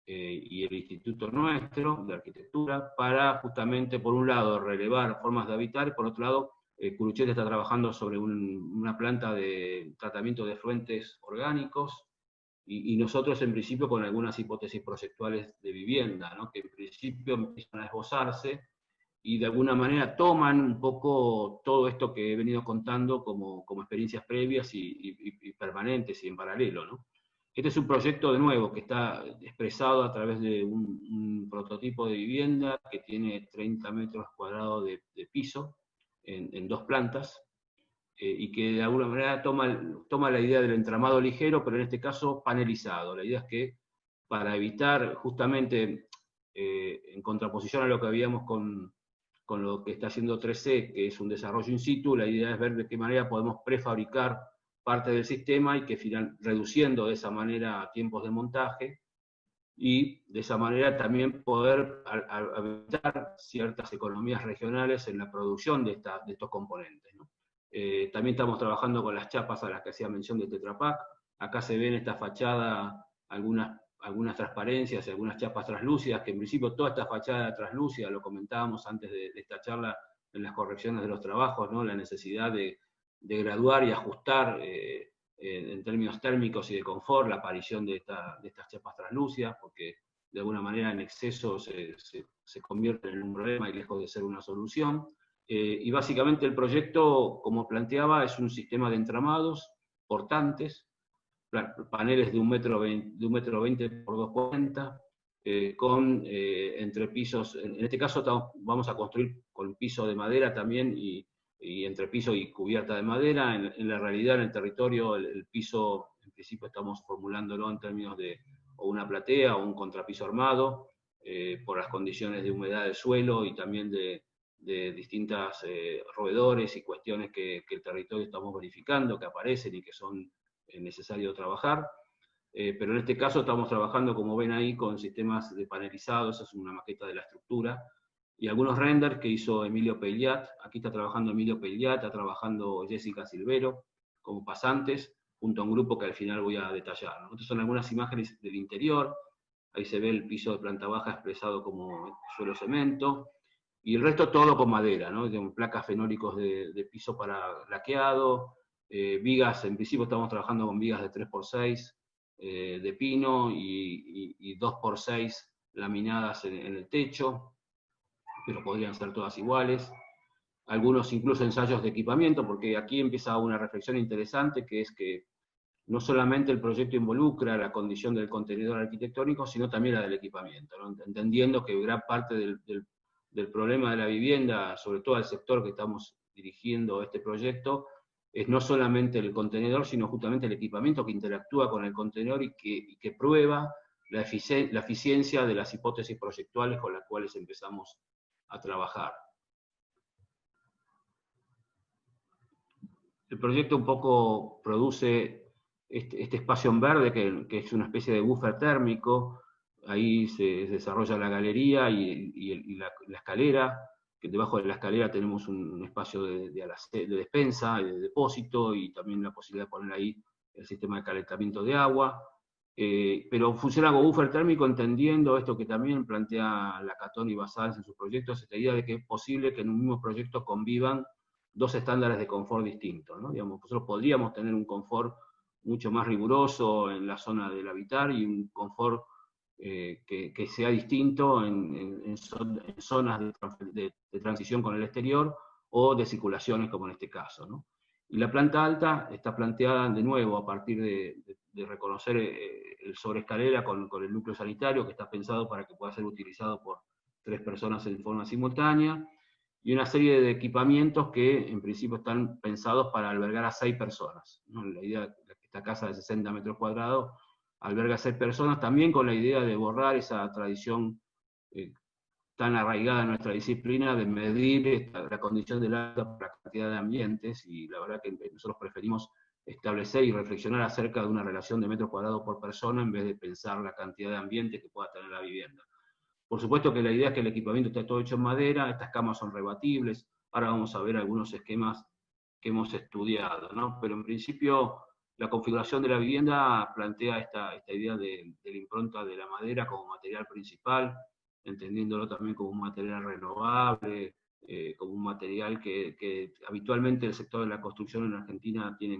[SPEAKER 2] y el Instituto nuestro de Arquitectura, para justamente, por un lado, relevar formas de habitar, y por otro lado, Curuchet está trabajando sobre una planta de tratamiento de efluentes orgánicos, y nosotros en principio con algunas hipótesis proyectuales de vivienda, ¿no? Que en principio empiezan a esbozarse, y de alguna manera toman un poco todo esto que he venido contando como experiencias previas y permanentes y en paralelo, ¿no? Este es un proyecto, de nuevo, que está expresado a través de un prototipo de vivienda que tiene 30 metros cuadrados de piso en 2 plantas, y que de alguna manera toma la idea del entramado ligero, pero en este caso panelizado. La idea es que, para evitar justamente, en contraposición a lo que habíamos con lo que está haciendo 3C, que es un desarrollo in situ, la idea es ver de qué manera podemos prefabricar parte del sistema, y que reduciendo de esa manera tiempos de montaje, y de esa manera también poder habilitar ciertas economías regionales en la producción de estos componentes, ¿no? También estamos trabajando con las chapas a las que hacía mención de Tetra Pak. Acá se ven en esta fachada algunas transparencias y algunas chapas translúcidas, que en principio toda esta fachada translúcida, lo comentábamos antes de esta charla en las correcciones de los trabajos, ¿no? La necesidad de graduar y ajustar en términos térmicos y de confort la aparición de estas chapas translúcidas, porque de alguna manera en exceso se convierte en un problema y lejos de ser una solución. Y básicamente el proyecto, como planteaba, es un sistema de entramados portantes, paneles de 1,20 m por 2,40 m, con entrepisos. En este caso vamos a construir con piso de madera también, y entrepiso y cubierta de madera. En la realidad, en el territorio, el piso, en principio estamos formulándolo en términos de o una platea o un contrapiso armado, por las condiciones de humedad del suelo y también de distintas roedores y cuestiones que el territorio estamos verificando, que aparecen y que son necesario trabajar. Pero en este caso estamos trabajando, como ven ahí, con sistemas de panelizados. Esa es una maqueta de la estructura, y algunos renders que hizo Emilio Pelliat. Aquí está trabajando Emilio Pelliat, está trabajando Jessica Silvero como pasantes, junto a un grupo que al final voy a detallar, ¿no? Estas son algunas imágenes del interior. Ahí se ve el piso de planta baja expresado como suelo cemento, y el resto todo con madera, ¿no? Placas fenólicos de piso para laqueado, vigas, en principio estamos trabajando con vigas de 3x6 de pino y 2x6 laminadas en el techo, pero podrían ser todas iguales. Algunos incluso ensayos de equipamiento, porque aquí empieza una reflexión interesante, que es que no solamente el proyecto involucra la condición del contenedor arquitectónico, sino también la del equipamiento, ¿no? Entendiendo que gran parte del problema de la vivienda, sobre todo al sector que estamos dirigiendo este proyecto, es no solamente el contenedor, sino justamente el equipamiento que interactúa con el contenedor y que prueba la eficiencia de las hipótesis proyectuales con las cuales empezamos a trabajar. El proyecto un poco produce este espacio en verde, que es una especie de buffer térmico. Ahí se desarrolla la galería y la escalera, que debajo de la escalera tenemos un espacio de despensa, de depósito, y también la posibilidad de poner ahí el sistema de calentamiento de agua. Pero funciona como buffer térmico, entendiendo esto que también plantea Lacaton y Basals en sus proyectos, esta idea de que es posible que en un mismo proyecto convivan dos estándares de confort distintos, ¿no? Digamos, nosotros podríamos tener un confort mucho más riguroso en la zona del habitar y un confort que sea distinto en zonas de transición con el exterior o de circulaciones como en este caso, ¿no? Y la planta alta está planteada de nuevo a partir de reconocer el sobreescalera con el núcleo sanitario, que está pensado para que pueda ser utilizado por 3 personas en forma simultánea, y una serie de equipamientos que en principio están pensados para albergar a 6 personas, ¿no? La idea de que esta casa de 60 metros cuadrados alberga a 6 personas, también con la idea de borrar esa tradición tan arraigada en nuestra disciplina de medir la condición del agua por la cantidad de ambientes, y la verdad que nosotros preferimos establecer y reflexionar acerca de una relación de metros cuadrados por persona en vez de pensar la cantidad de ambientes que pueda tener la vivienda. Por supuesto que la idea es que el equipamiento está todo hecho en madera, estas camas son rebatibles, ahora vamos a ver algunos esquemas que hemos estudiado, ¿no? Pero en principio la configuración de la vivienda plantea esta idea de la impronta de la madera como material principal, entendiéndolo también como un material renovable, como un material que habitualmente el sector de la construcción en Argentina tiene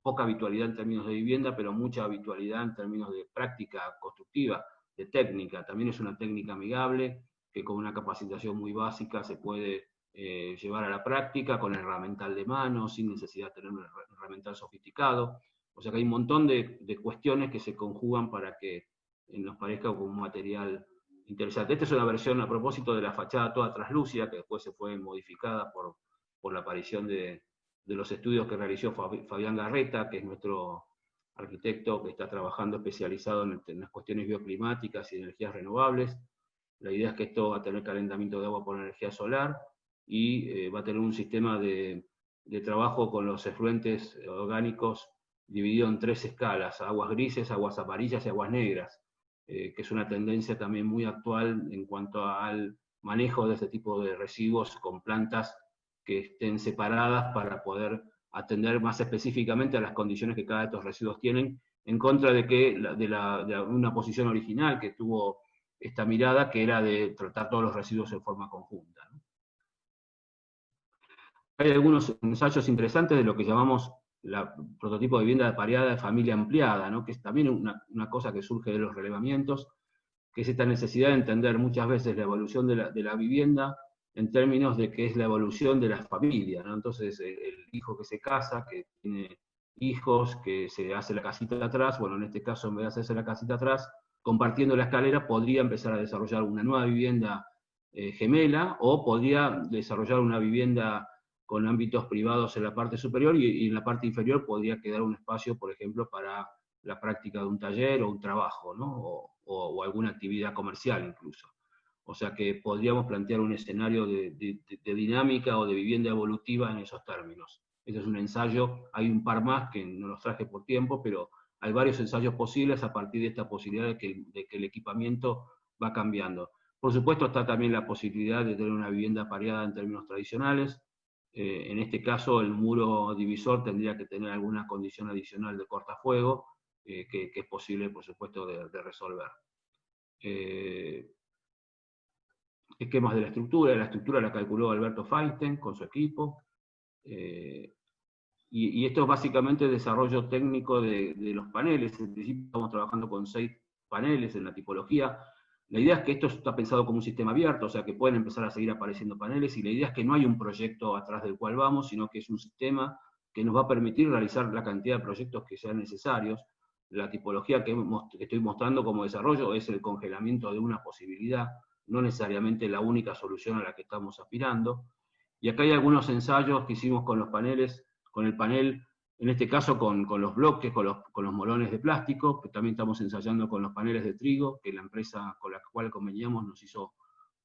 [SPEAKER 2] poca habitualidad en términos de vivienda, pero mucha habitualidad en términos de práctica constructiva, de técnica. También es una técnica amigable, que con una capacitación muy básica se puede llevar a la práctica, con el herramental de mano, sin necesidad de tener un herramental sofisticado. O sea que hay un montón de cuestiones que se conjugan para que nos parezca como un material interesante. Esta es una versión a propósito de la fachada toda translúcida, que después se fue modificada por la aparición de los estudios que realizó Fabián Garreta, que es nuestro arquitecto que está trabajando especializado en las cuestiones bioclimáticas y energías renovables. La idea es que esto va a tener calentamiento de agua por energía solar y va a tener un sistema de trabajo con los efluentes orgánicos dividido en 3 escalas: aguas grises, aguas amarillas y aguas negras, que es una tendencia también muy actual en cuanto al manejo de este tipo de residuos con plantas que estén separadas para poder atender más específicamente a las condiciones que cada de estos residuos tienen, en contra de una posición original que tuvo esta mirada, que era de tratar todos los residuos en forma conjunta, ¿no? Hay algunos ensayos interesantes de lo que llamamos la prototipo de vivienda pareada de familia ampliada, ¿no? Que es también una cosa que surge de los relevamientos, que es esta necesidad de entender muchas veces la evolución de la vivienda en términos de que es la evolución de la familia, ¿no? Entonces, el hijo que se casa, que tiene hijos, que se hace la casita de atrás, bueno, en este caso, en vez de hacerse la casita atrás, compartiendo la escalera, podría empezar a desarrollar una nueva vivienda gemela, o podría desarrollar una vivienda con ámbitos privados en la parte superior, y en la parte inferior podría quedar un espacio, por ejemplo, para la práctica de un taller o un trabajo, ¿no? O alguna actividad comercial incluso. O sea que podríamos plantear un escenario de dinámica o de vivienda evolutiva en esos términos. Este es un ensayo, hay un par más que no los traje por tiempo, pero hay varios ensayos posibles a partir de esta posibilidad de que el equipamiento va cambiando. Por supuesto está también la posibilidad de tener una vivienda pareada en términos tradicionales. En este caso el muro divisor tendría que tener alguna condición adicional de cortafuego, que es posible, por supuesto, de resolver. Esquemas de la estructura la calculó Alberto Feinstein con su equipo. Y esto es básicamente desarrollo técnico de los paneles. En principio estamos trabajando con 6 paneles en la tipología. La idea es que esto está pensado como un sistema abierto, o sea que pueden empezar a seguir apareciendo paneles, y la idea es que no hay un proyecto atrás del cual vamos, sino que es un sistema que nos va a permitir realizar la cantidad de proyectos que sean necesarios. La tipología que estoy mostrando como desarrollo es el congelamiento de una posibilidad, no necesariamente la única solución a la que estamos aspirando. Y acá hay algunos ensayos que hicimos con los paneles, con el panel, en este caso con los bloques, con los molones de plástico, que también estamos ensayando con los paneles de trigo, que la empresa con la cual conveníamos nos hizo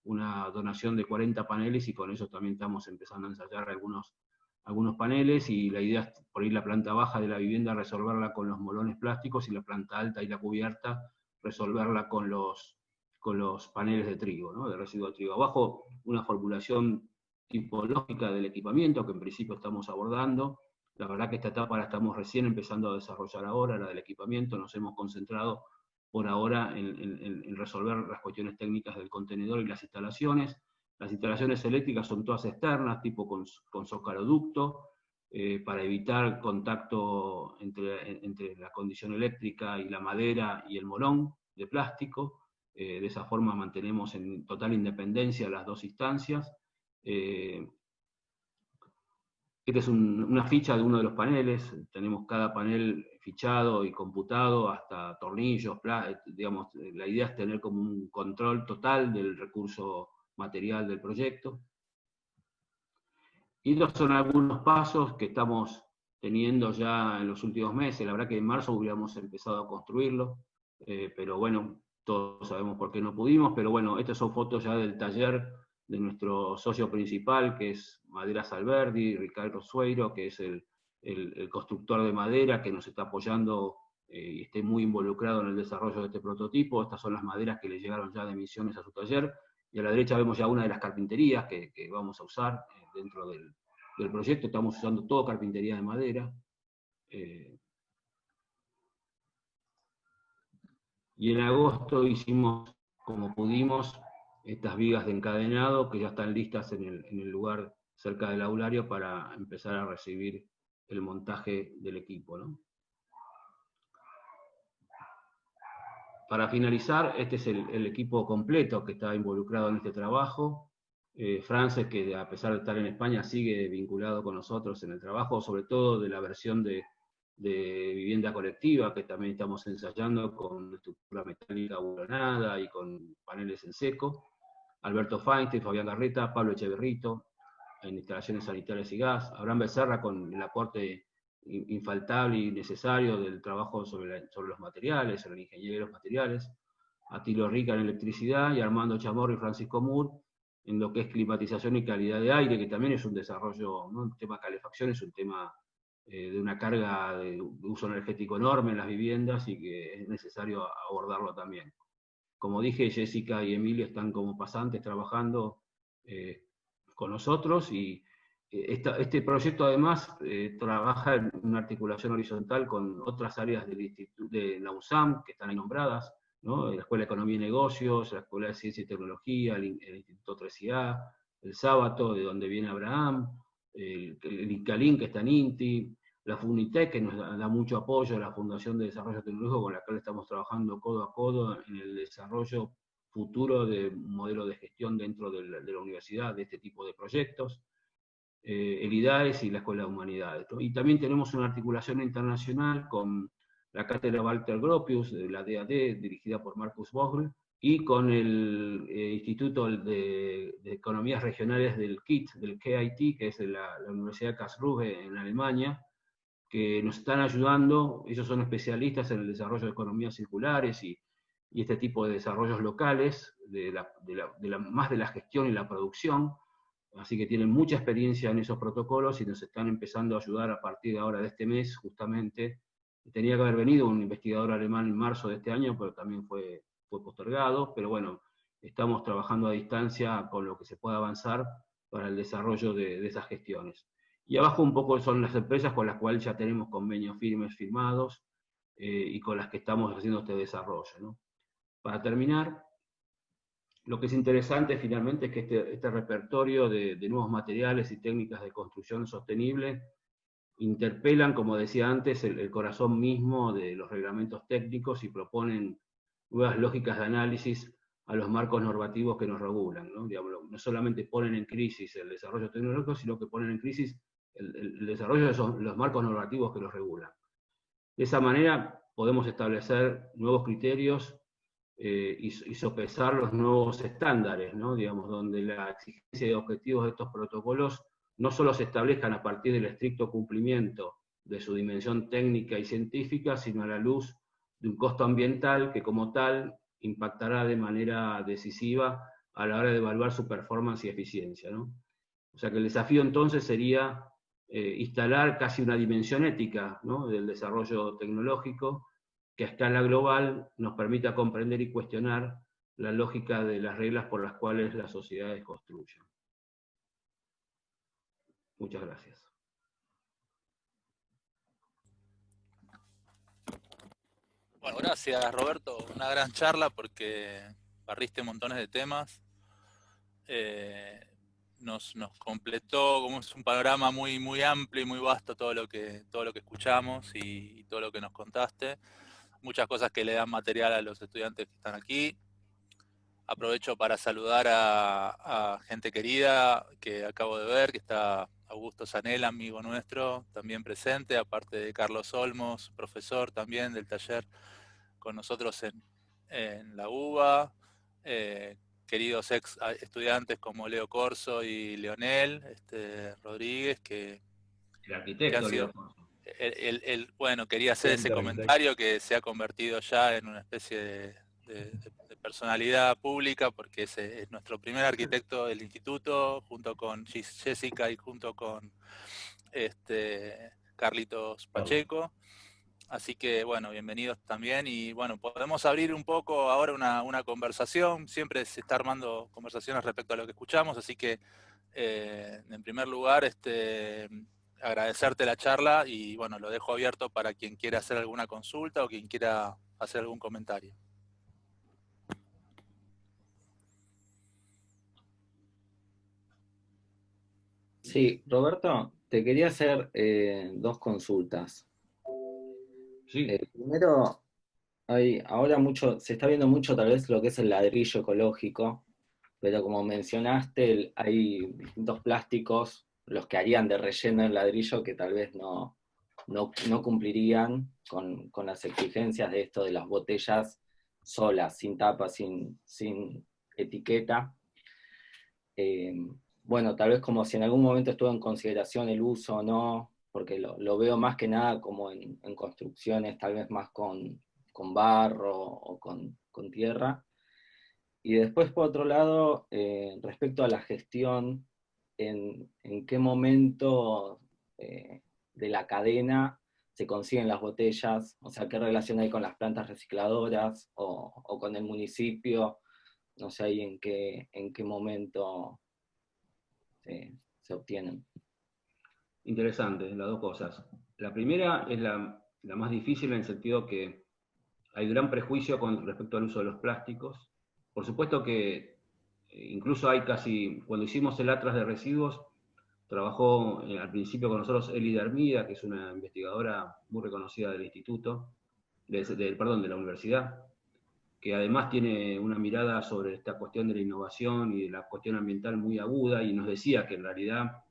[SPEAKER 2] una donación de 40 paneles, y con eso también estamos empezando a ensayar algunos paneles, y la idea es por ahí la planta baja de la vivienda resolverla con los molones plásticos, y la planta alta y la cubierta resolverla con los paneles de trigo, ¿no? De residuo de trigo. Abajo una formulación tipológica del equipamiento que en principio estamos abordando. La verdad que esta etapa la estamos recién empezando a desarrollar ahora, la del equipamiento. Nos hemos concentrado por ahora en resolver las cuestiones técnicas del contenedor y las instalaciones. Las instalaciones eléctricas son todas externas, tipo con zócaloducto, para evitar contacto entre la condición eléctrica y la madera y el molón de plástico. De esa forma mantenemos en total independencia las dos instancias. Esta es una ficha de uno de los paneles. Tenemos cada panel fichado y computado, hasta tornillos, digamos, la idea es tener como un control total del recurso material del proyecto. Y estos son algunos pasos que estamos teniendo ya en los últimos meses. La verdad que en marzo hubiéramos empezado a construirlo, pero bueno, todos sabemos por qué no pudimos. Pero bueno, estas son fotos ya del taller de nuestro socio principal, que es Maderas Alberdi, Ricardo Sueiro, que es el constructor de madera que nos está apoyando y esté muy involucrado en el desarrollo de este prototipo. Estas son las maderas que le llegaron ya de Misiones a su taller. Y a la derecha vemos ya una de las carpinterías que vamos a usar dentro del proyecto. Estamos usando todo carpintería de madera. Y en agosto hicimos, como pudimos, estas vigas de encadenado que ya están listas en el lugar cerca del aulario para empezar a recibir el montaje del equipo, ¿no? Para finalizar, este es el equipo completo que está involucrado en este trabajo. Frances, que a pesar de estar en España, sigue vinculado con nosotros en el trabajo, sobre todo de la versión de vivienda colectiva, que también estamos ensayando con estructura metálica buronada y con paneles en seco. Alberto Feinstein, Fabián Garreta, Pablo Echeverrito, en instalaciones sanitarias y gas. Abraham Becerra con el aporte infaltable y necesario del trabajo sobre los materiales, sobre la ingeniería de los materiales. Atilio Rica en electricidad, y Armando Chamorro y Francisco Moore en lo que es climatización y calidad de aire, que también es un desarrollo, ¿no? El tema de calefacción es un tema de una carga de uso energético enorme en las viviendas, y que es necesario abordarlo también. Como dije, Jessica y Emilio están como pasantes trabajando con nosotros, y este proyecto además trabaja en una articulación horizontal con otras áreas del instituto de la USAM, que están ahí nombradas, ¿no? La Escuela de Economía y Negocios, la Escuela de Ciencia y Tecnología, el Instituto 3IA, el Sábato, de donde viene Abraham, el INCALIN, que está en INTI, la FUNITEC, que nos da mucho apoyo, la Fundación de Desarrollo Tecnológico, con la cual estamos trabajando codo a codo en el desarrollo futuro de modelo de gestión dentro de la universidad de este tipo de proyectos, el IDAES y la Escuela de Humanidades, ¿no? Y también tenemos una articulación internacional con la Cátedra Walter Gropius, de la DAD, dirigida por Marcus Vogel, y con el Instituto de Economías Regionales del KIT, que es de la Universidad Karlsruhe en Alemania, que nos están ayudando. Ellos son especialistas en el desarrollo de economías circulares y este tipo de desarrollos locales, más de la gestión y la producción, así que tienen mucha experiencia en esos protocolos y nos están empezando a ayudar a partir de ahora de este mes, justamente. Tenía que haber venido un investigador alemán en marzo de este año, pero también fue postergado, pero bueno, estamos trabajando a distancia con lo que se pueda avanzar para el desarrollo de esas gestiones. Y abajo un poco son las empresas con las cuales ya tenemos convenios firmados y con las que estamos haciendo este desarrollo, ¿no? Para terminar, lo que es interesante finalmente es que este repertorio de nuevos materiales y técnicas de construcción sostenible interpelan, como decía antes, el corazón mismo de los reglamentos técnicos y proponen nuevas lógicas de análisis a los marcos normativos que nos regulan, ¿no? Digamos, no solamente ponen en crisis el desarrollo tecnológico, sino que ponen en crisis el desarrollo de los marcos normativos que los regulan. De esa manera podemos establecer nuevos criterios y sopesar los nuevos estándares, ¿no? Digamos, donde la exigencia de objetivos de estos protocolos no solo se establezcan a partir del estricto cumplimiento de su dimensión técnica y científica, sino a la luz de un costo ambiental que como tal impactará de manera decisiva a la hora de evaluar su performance y eficiencia, ¿no? O sea que el desafío entonces sería instalar casi una dimensión ética, ¿no?, del desarrollo tecnológico que a escala global nos permita comprender y cuestionar la lógica de las reglas por las cuales las sociedades construyen. Muchas gracias.
[SPEAKER 1] Bueno, gracias Roberto, una gran charla porque barriste montones de temas. Nos completó, como es un panorama muy amplio y muy vasto todo lo que escuchamos y todo lo que nos contaste. Muchas cosas que le dan material a los estudiantes que están aquí. Aprovecho para saludar a gente querida que acabo de ver, que está Augusto Zanella, amigo nuestro, también presente, aparte de Carlos Olmos, profesor también del taller con nosotros en la UBA, queridos ex estudiantes como Leo Corso y Leonel Rodríguez, que
[SPEAKER 2] El arquitecto
[SPEAKER 1] han sido...
[SPEAKER 2] Leo Corso.
[SPEAKER 1] Bueno, quería hacer ese comentario que se ha convertido ya en una especie de personalidad pública, porque es nuestro primer arquitecto del instituto, junto con Jessica y junto con Carlitos Pacheco. Así que, bueno, bienvenidos también. Y bueno, podemos abrir un poco ahora una conversación. Siempre se está armando conversaciones respecto a lo que escuchamos, así que, en primer lugar, agradecerte la charla y, bueno, lo dejo abierto para quien quiera hacer alguna consulta o quien quiera hacer algún comentario.
[SPEAKER 3] Sí, Roberto, te quería hacer dos consultas.
[SPEAKER 2] Sí.
[SPEAKER 3] Primero, ahora se está viendo mucho tal vez lo que es el ladrillo ecológico, pero como mencionaste, hay distintos plásticos, los que harían de relleno el ladrillo, que tal vez no cumplirían con las exigencias de esto de las botellas solas, sin tapa, sin etiqueta. Bueno, tal vez como si en algún momento estuvo en consideración el uso o no, porque lo veo más que nada como en construcciones, tal vez más con barro o con tierra. Y después, por otro lado, respecto a la gestión, en qué momento de la cadena se consiguen las botellas, o sea, qué relación hay con las plantas recicladoras o con el municipio, no sé ahí en qué momento se obtienen.
[SPEAKER 2] Interesante, las dos cosas. La primera es la más difícil en el sentido que hay gran prejuicio con respecto al uso de los plásticos. Por supuesto que incluso hay cuando hicimos el Atlas de Residuos, trabajó al principio con nosotros Elida Hermida, que es una investigadora muy reconocida del instituto, de la universidad, que además tiene una mirada sobre esta cuestión de la innovación y de la cuestión ambiental muy aguda, y nos decía que en realidad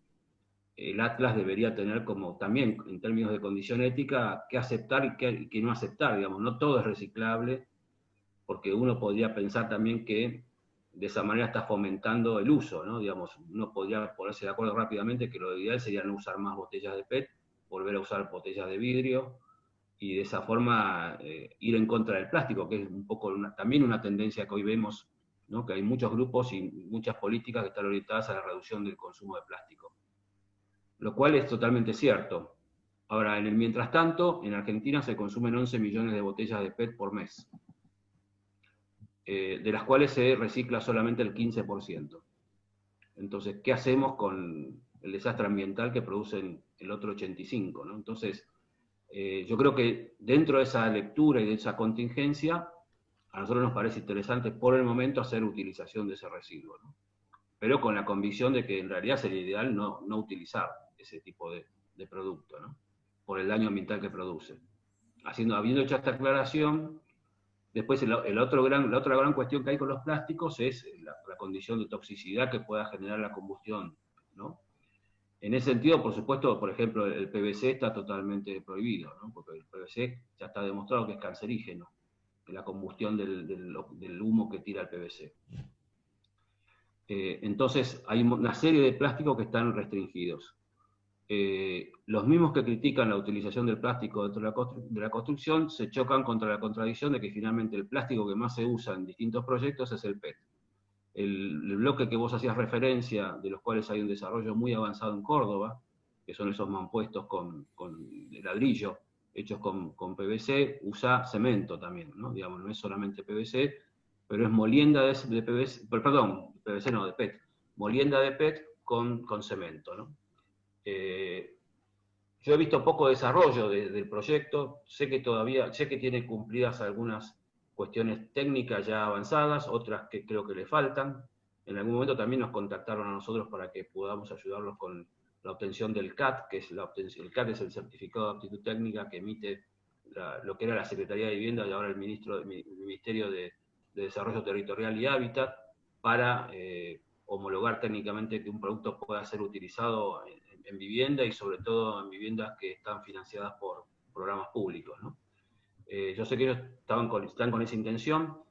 [SPEAKER 2] el Atlas debería tener como también, en términos de condición ética, qué aceptar y qué no aceptar, digamos, no todo es reciclable, porque uno podría pensar también que de esa manera está fomentando el uso, ¿no? Digamos, uno podría ponerse de acuerdo rápidamente que lo ideal sería no usar más botellas de PET, volver a usar botellas de vidrio, y de esa forma ir en contra del plástico, que es un poco también una tendencia que hoy vemos, ¿no? Que hay muchos grupos y muchas políticas que están orientadas a la reducción del consumo de plástico. Lo cual es totalmente cierto. Ahora, en el mientras tanto, en Argentina se consumen 11 millones de botellas de PET por mes. de las cuales se recicla solamente el 15%. Entonces, ¿qué hacemos con el desastre ambiental que producen el otro 85%? ¿No? Entonces, yo creo que dentro de esa lectura y de esa contingencia, a nosotros nos parece interesante por el momento hacer utilización de ese residuo, ¿no? Pero con la convicción de que en realidad sería ideal no utilizar ese tipo de producto, ¿no? Por el daño ambiental que produce. Habiendo hecho esta aclaración, después la otra gran cuestión que hay con los plásticos es la condición de toxicidad que pueda generar la combustión, ¿no? En ese sentido, por supuesto, por ejemplo, el PVC está totalmente prohibido, ¿no? Porque el PVC ya está demostrado que es cancerígeno, la combustión del humo que tira el PVC. Entonces, hay una serie de plásticos que están restringidos. Los mismos que critican la utilización del plástico dentro de la construcción se chocan contra la contradicción de que finalmente el plástico que más se usa en distintos proyectos es el PET. El bloque que vos hacías referencia, de los cuales hay un desarrollo muy avanzado en Córdoba, que son esos mampuestos con ladrillo, hechos con PVC, usa cemento también, ¿no? Digamos, no es solamente PVC, pero es molienda de PVC, perdón, PVC no, de PET, molienda de PET con cemento, ¿no? Yo he visto poco desarrollo del proyecto, sé que tiene cumplidas algunas cuestiones técnicas ya avanzadas, otras que creo que le faltan. En algún momento también nos contactaron a nosotros para que podamos ayudarlos con la obtención del CAT, que es el CAT es el certificado de aptitud técnica que emite lo que era la Secretaría de Vivienda y ahora el Ministerio de Desarrollo Territorial y Hábitat, para homologar técnicamente que un producto pueda ser utilizado en vivienda y sobre todo en viviendas que están financiadas por programas públicos, ¿no? Yo sé que ellos están con esa intención.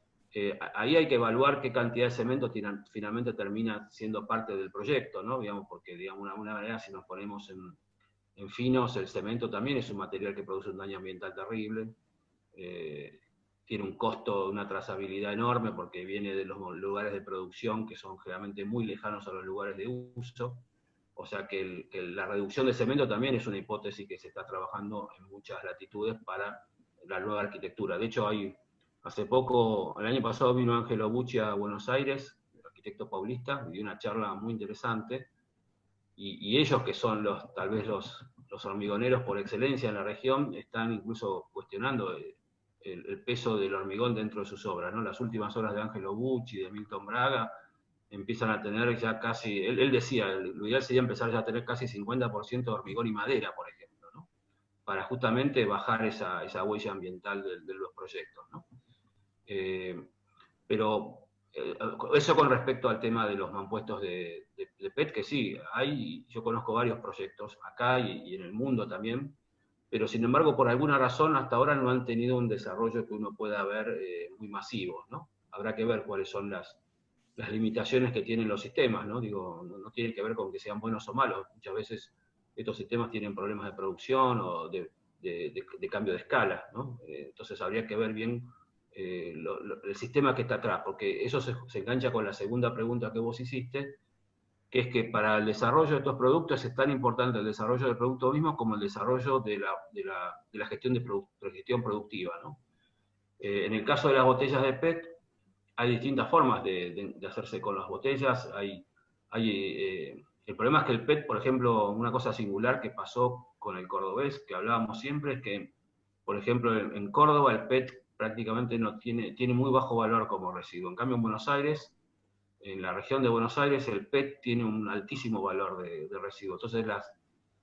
[SPEAKER 2] Ahí hay que evaluar qué cantidad de cemento finalmente termina siendo parte del proyecto, ¿no? Digamos, porque digamos, de alguna manera si nos ponemos en finos, el cemento también es un material que produce un daño ambiental terrible. Tiene un costo, una trazabilidad enorme porque viene de los lugares de producción que son generalmente muy lejanos a los lugares de uso. O sea que la reducción de cemento también es una hipótesis que se está trabajando en muchas latitudes para la nueva arquitectura. De hecho, hace poco, el año pasado vino Ángelo Bucci a Buenos Aires, el arquitecto paulista, y dio una charla muy interesante, y ellos que son tal vez los hormigoneros por excelencia en la región, están incluso cuestionando el peso del hormigón dentro de sus obras, ¿no? Las últimas obras de Ángelo Bucci, de Milton Braga, empiezan a tener ya casi, él decía, lo ideal sería empezar ya a tener casi 50% de hormigón y madera, por ejemplo, ¿no? Para justamente bajar esa huella ambiental de los proyectos, ¿no? Pero eso con respecto al tema de los mampuestos de PET, que sí, yo conozco varios proyectos acá y en el mundo también, pero sin embargo por alguna razón hasta ahora no han tenido un desarrollo que uno pueda ver muy masivo, ¿no? Habrá que ver cuáles son las limitaciones que tienen los sistemas, ¿no? Digo, no tienen que ver con que sean buenos o malos. Muchas veces estos sistemas tienen problemas de producción o de cambio de escala, ¿no? Entonces habría que ver bien el sistema que está atrás, porque eso se engancha con la segunda pregunta que vos hiciste, que es que para el desarrollo de estos productos es tan importante el desarrollo del producto mismo como el desarrollo de la gestión gestión productiva, ¿no? En el caso de las botellas de PET, hay distintas formas de hacerse con las botellas. El problema es que el PET, por ejemplo, una cosa singular que pasó con el cordobés, que hablábamos siempre, es que, por ejemplo, en Córdoba el PET prácticamente no tiene muy bajo valor como residuo. En cambio, en Buenos Aires, en la región de Buenos Aires, el PET tiene un altísimo valor de residuo. Entonces,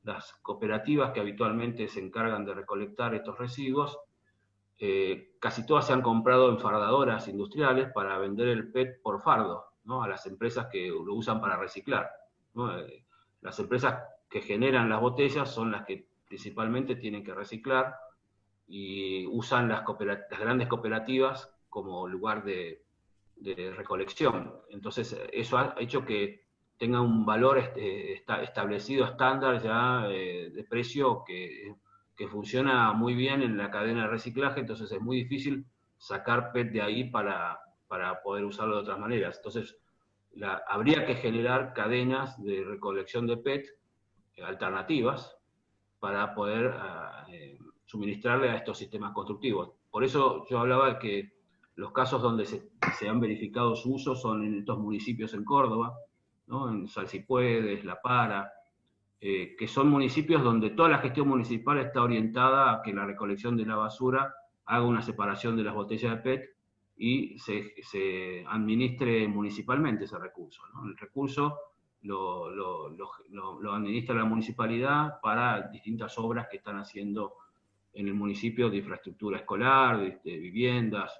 [SPEAKER 2] las cooperativas que habitualmente se encargan de recolectar estos residuos, casi todas se han comprado en fardadoras industriales para vender el PET por fardo, ¿no? A las empresas que lo usan para reciclar, ¿no? Las empresas que generan las botellas son las que principalmente tienen que reciclar y usan las grandes cooperativas como lugar de recolección. Entonces eso ha hecho que tenga un valor establecido estándar ya de precio que funciona muy bien en la cadena de reciclaje, entonces es muy difícil sacar PET de ahí para poder usarlo de otras maneras. Entonces, habría que generar cadenas de recolección de PET alternativas para poder suministrarle a estos sistemas constructivos. Por eso yo hablaba que Los casos donde se han verificado su uso son en estos municipios en Córdoba, ¿no? En Salsipuedes, La Para, que son municipios donde toda la gestión municipal está orientada a que la recolección de la basura haga una separación de las botellas de PET y se administre municipalmente ese recurso, ¿no? El recurso lo administra la municipalidad para distintas obras que están haciendo en el municipio de infraestructura escolar, de viviendas.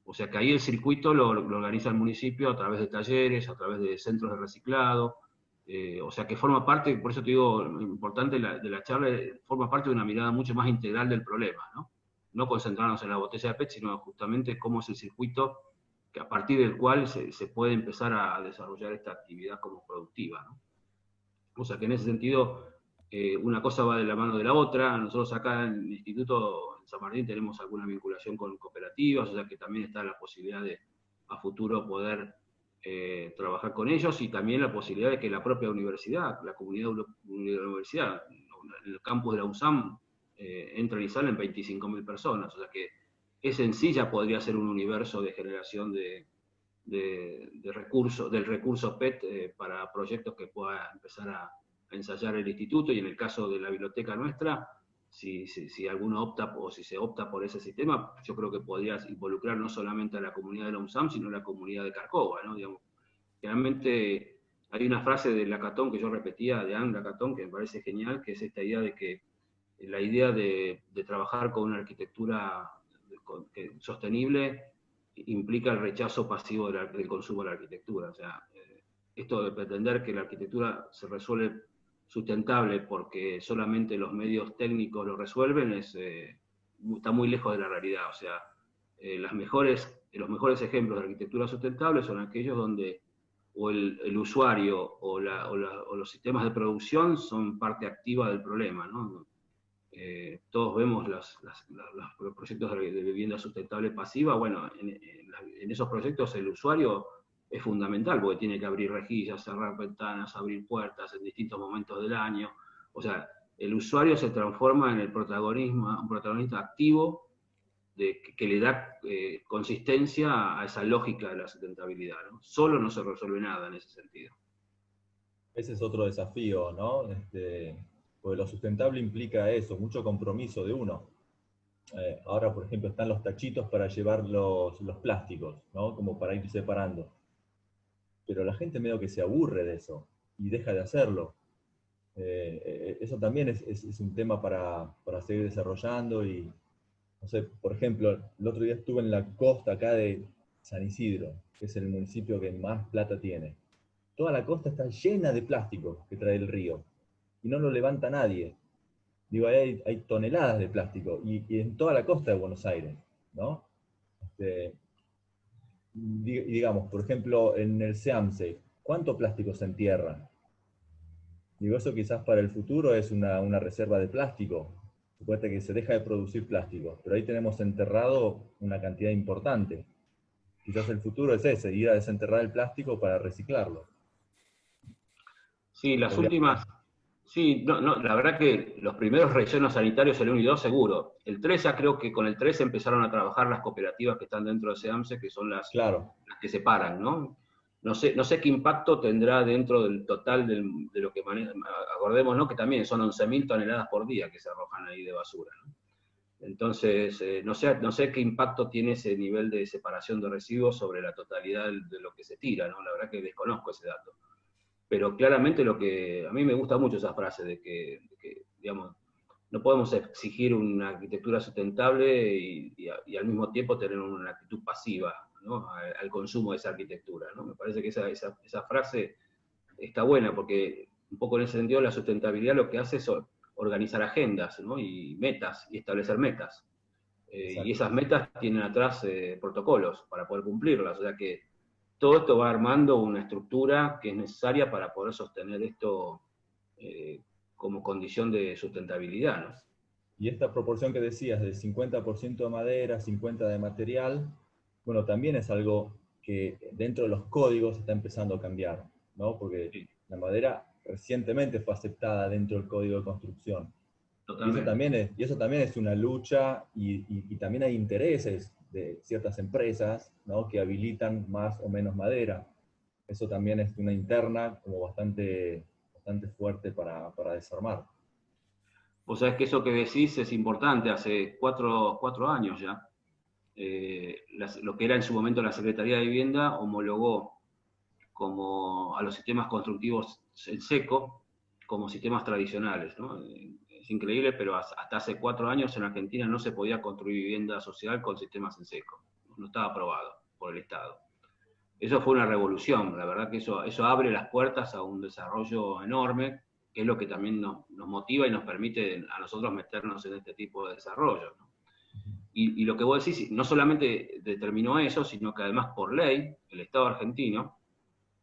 [SPEAKER 2] O sea que ahí el circuito lo organiza el municipio a través de talleres, a través de centros de reciclado. O sea que forma parte, por eso te digo, importante de la charla, forma parte de una mirada mucho más integral del problema, ¿no? No concentrarnos en la botella de PET, sino justamente cómo es el circuito que a partir del cual se puede empezar a desarrollar esta actividad como productiva, ¿no? O sea que en ese sentido, una cosa va de la mano de la otra. Nosotros acá en el Instituto en San Martín tenemos alguna vinculación con cooperativas, o sea que también está la posibilidad de a futuro poder trabajar con ellos, y también la posibilidad de que la propia universidad, la comunidad de la universidad, el campus de la UNSAM, entran y salen 25.000 personas, o sea que ese en sí ya podría ser un universo de generación recursos, del recurso PET para proyectos que pueda empezar a ensayar el instituto, y en el caso de la biblioteca nuestra, si alguno opta o si se opta por ese sistema, yo creo que podrías involucrar no solamente a la comunidad de la UNSAM, sino a la comunidad de Carcova, ¿no? Digamos, realmente hay una frase de Lacatón que yo repetía, de Anne Lacatón, que me parece genial, que es esta idea de que la idea de trabajar con una arquitectura sostenible implica el rechazo pasivo del consumo de la arquitectura. O sea, esto de pretender que la arquitectura se resuelve sustentable porque solamente los medios técnicos lo resuelven está muy lejos de la realidad. O sea, los mejores ejemplos de arquitectura sustentable son aquellos donde o el usuario o los sistemas de producción son parte activa del problema, ¿no? Todos vemos los proyectos de vivienda sustentable pasiva. Bueno, en esos proyectos el usuario es fundamental, porque tiene que abrir rejillas, cerrar ventanas, abrir puertas en distintos momentos del año. O sea, el usuario se transforma en un protagonista activo que le da consistencia a esa lógica de la sustentabilidad, ¿no? Solo no se resuelve nada en ese sentido.
[SPEAKER 4] Ese es otro desafío, ¿no? Porque lo sustentable implica eso, mucho compromiso de uno. Ahora, por ejemplo, están los tachitos para llevar los plásticos, ¿no? Como para ir separando. Pero la gente medio que se aburre de eso y deja de hacerlo. Eso también es un tema para seguir desarrollando. Y, no sé, por ejemplo, el otro día estuve en la costa acá de San Isidro, que es el municipio que más plata tiene. Toda la costa está llena de plástico que trae el río. Y no lo levanta nadie. Digo, hay toneladas de plástico, y en toda la costa de Buenos Aires, ¿no? Digamos, por ejemplo, en el SEAMSE, ¿cuánto plástico se entierra? Digo, eso quizás para el futuro es una reserva de plástico. Supuestamente que se deja de producir plástico, pero ahí tenemos enterrado una cantidad importante. Quizás el futuro es ese, ir a desenterrar el plástico para reciclarlo.
[SPEAKER 2] Sí, las últimas... Sí, la verdad que los primeros rellenos sanitarios, el 1 y 2 seguro. El 3 ya creo que con el 3 empezaron a trabajar las cooperativas que están dentro de SEAMSE, que son las que separan, ¿no? No sé qué impacto tendrá dentro del total de lo que maneja. Acordemos, ¿no?, que también son 11.000 toneladas por día que se arrojan ahí de basura, ¿no? Entonces, no sé qué impacto tiene ese nivel de separación de residuos sobre la totalidad de lo que se tira, ¿no? La verdad que desconozco ese dato. Pero claramente a mí me gusta mucho esa frase de que digamos, no podemos exigir una arquitectura sustentable y al mismo tiempo tener una actitud pasiva, ¿no?, al consumo de esa arquitectura, ¿no? Me parece que esa frase está buena, porque un poco en ese sentido la sustentabilidad lo que hace es organizar agendas, ¿no?, y metas, y establecer metas. Y esas metas tienen atrás protocolos para poder cumplirlas, o sea que todo esto va armando una estructura que es necesaria para poder sostener esto como condición de sustentabilidad, ¿no?
[SPEAKER 4] Y esta proporción que decías, del 50% de madera, 50% de material, bueno, también es algo que dentro de los códigos está empezando a cambiar, ¿no? Porque sí, la madera recientemente fue aceptada dentro del código de construcción. Y eso también es una lucha, y también hay intereses de ciertas empresas, ¿no? Que habilitan más o menos madera. Eso también es una interna como bastante fuerte para desarmar.
[SPEAKER 2] Vos sabés que eso que decís es importante, hace cuatro años ya. Lo que era en su momento la Secretaría de Vivienda homologó como a los sistemas constructivos en seco como sistemas tradicionales, ¿no? Es increíble, pero hasta hace 4 años en Argentina no se podía construir vivienda social con sistemas en seco. No estaba aprobado por el Estado. Eso fue una revolución, la verdad que eso abre las puertas a un desarrollo enorme, que es lo que también nos motiva y nos permite a nosotros meternos en este tipo de desarrollo, ¿no? Y lo que vos decís, no solamente determinó eso, sino que además por ley, el Estado argentino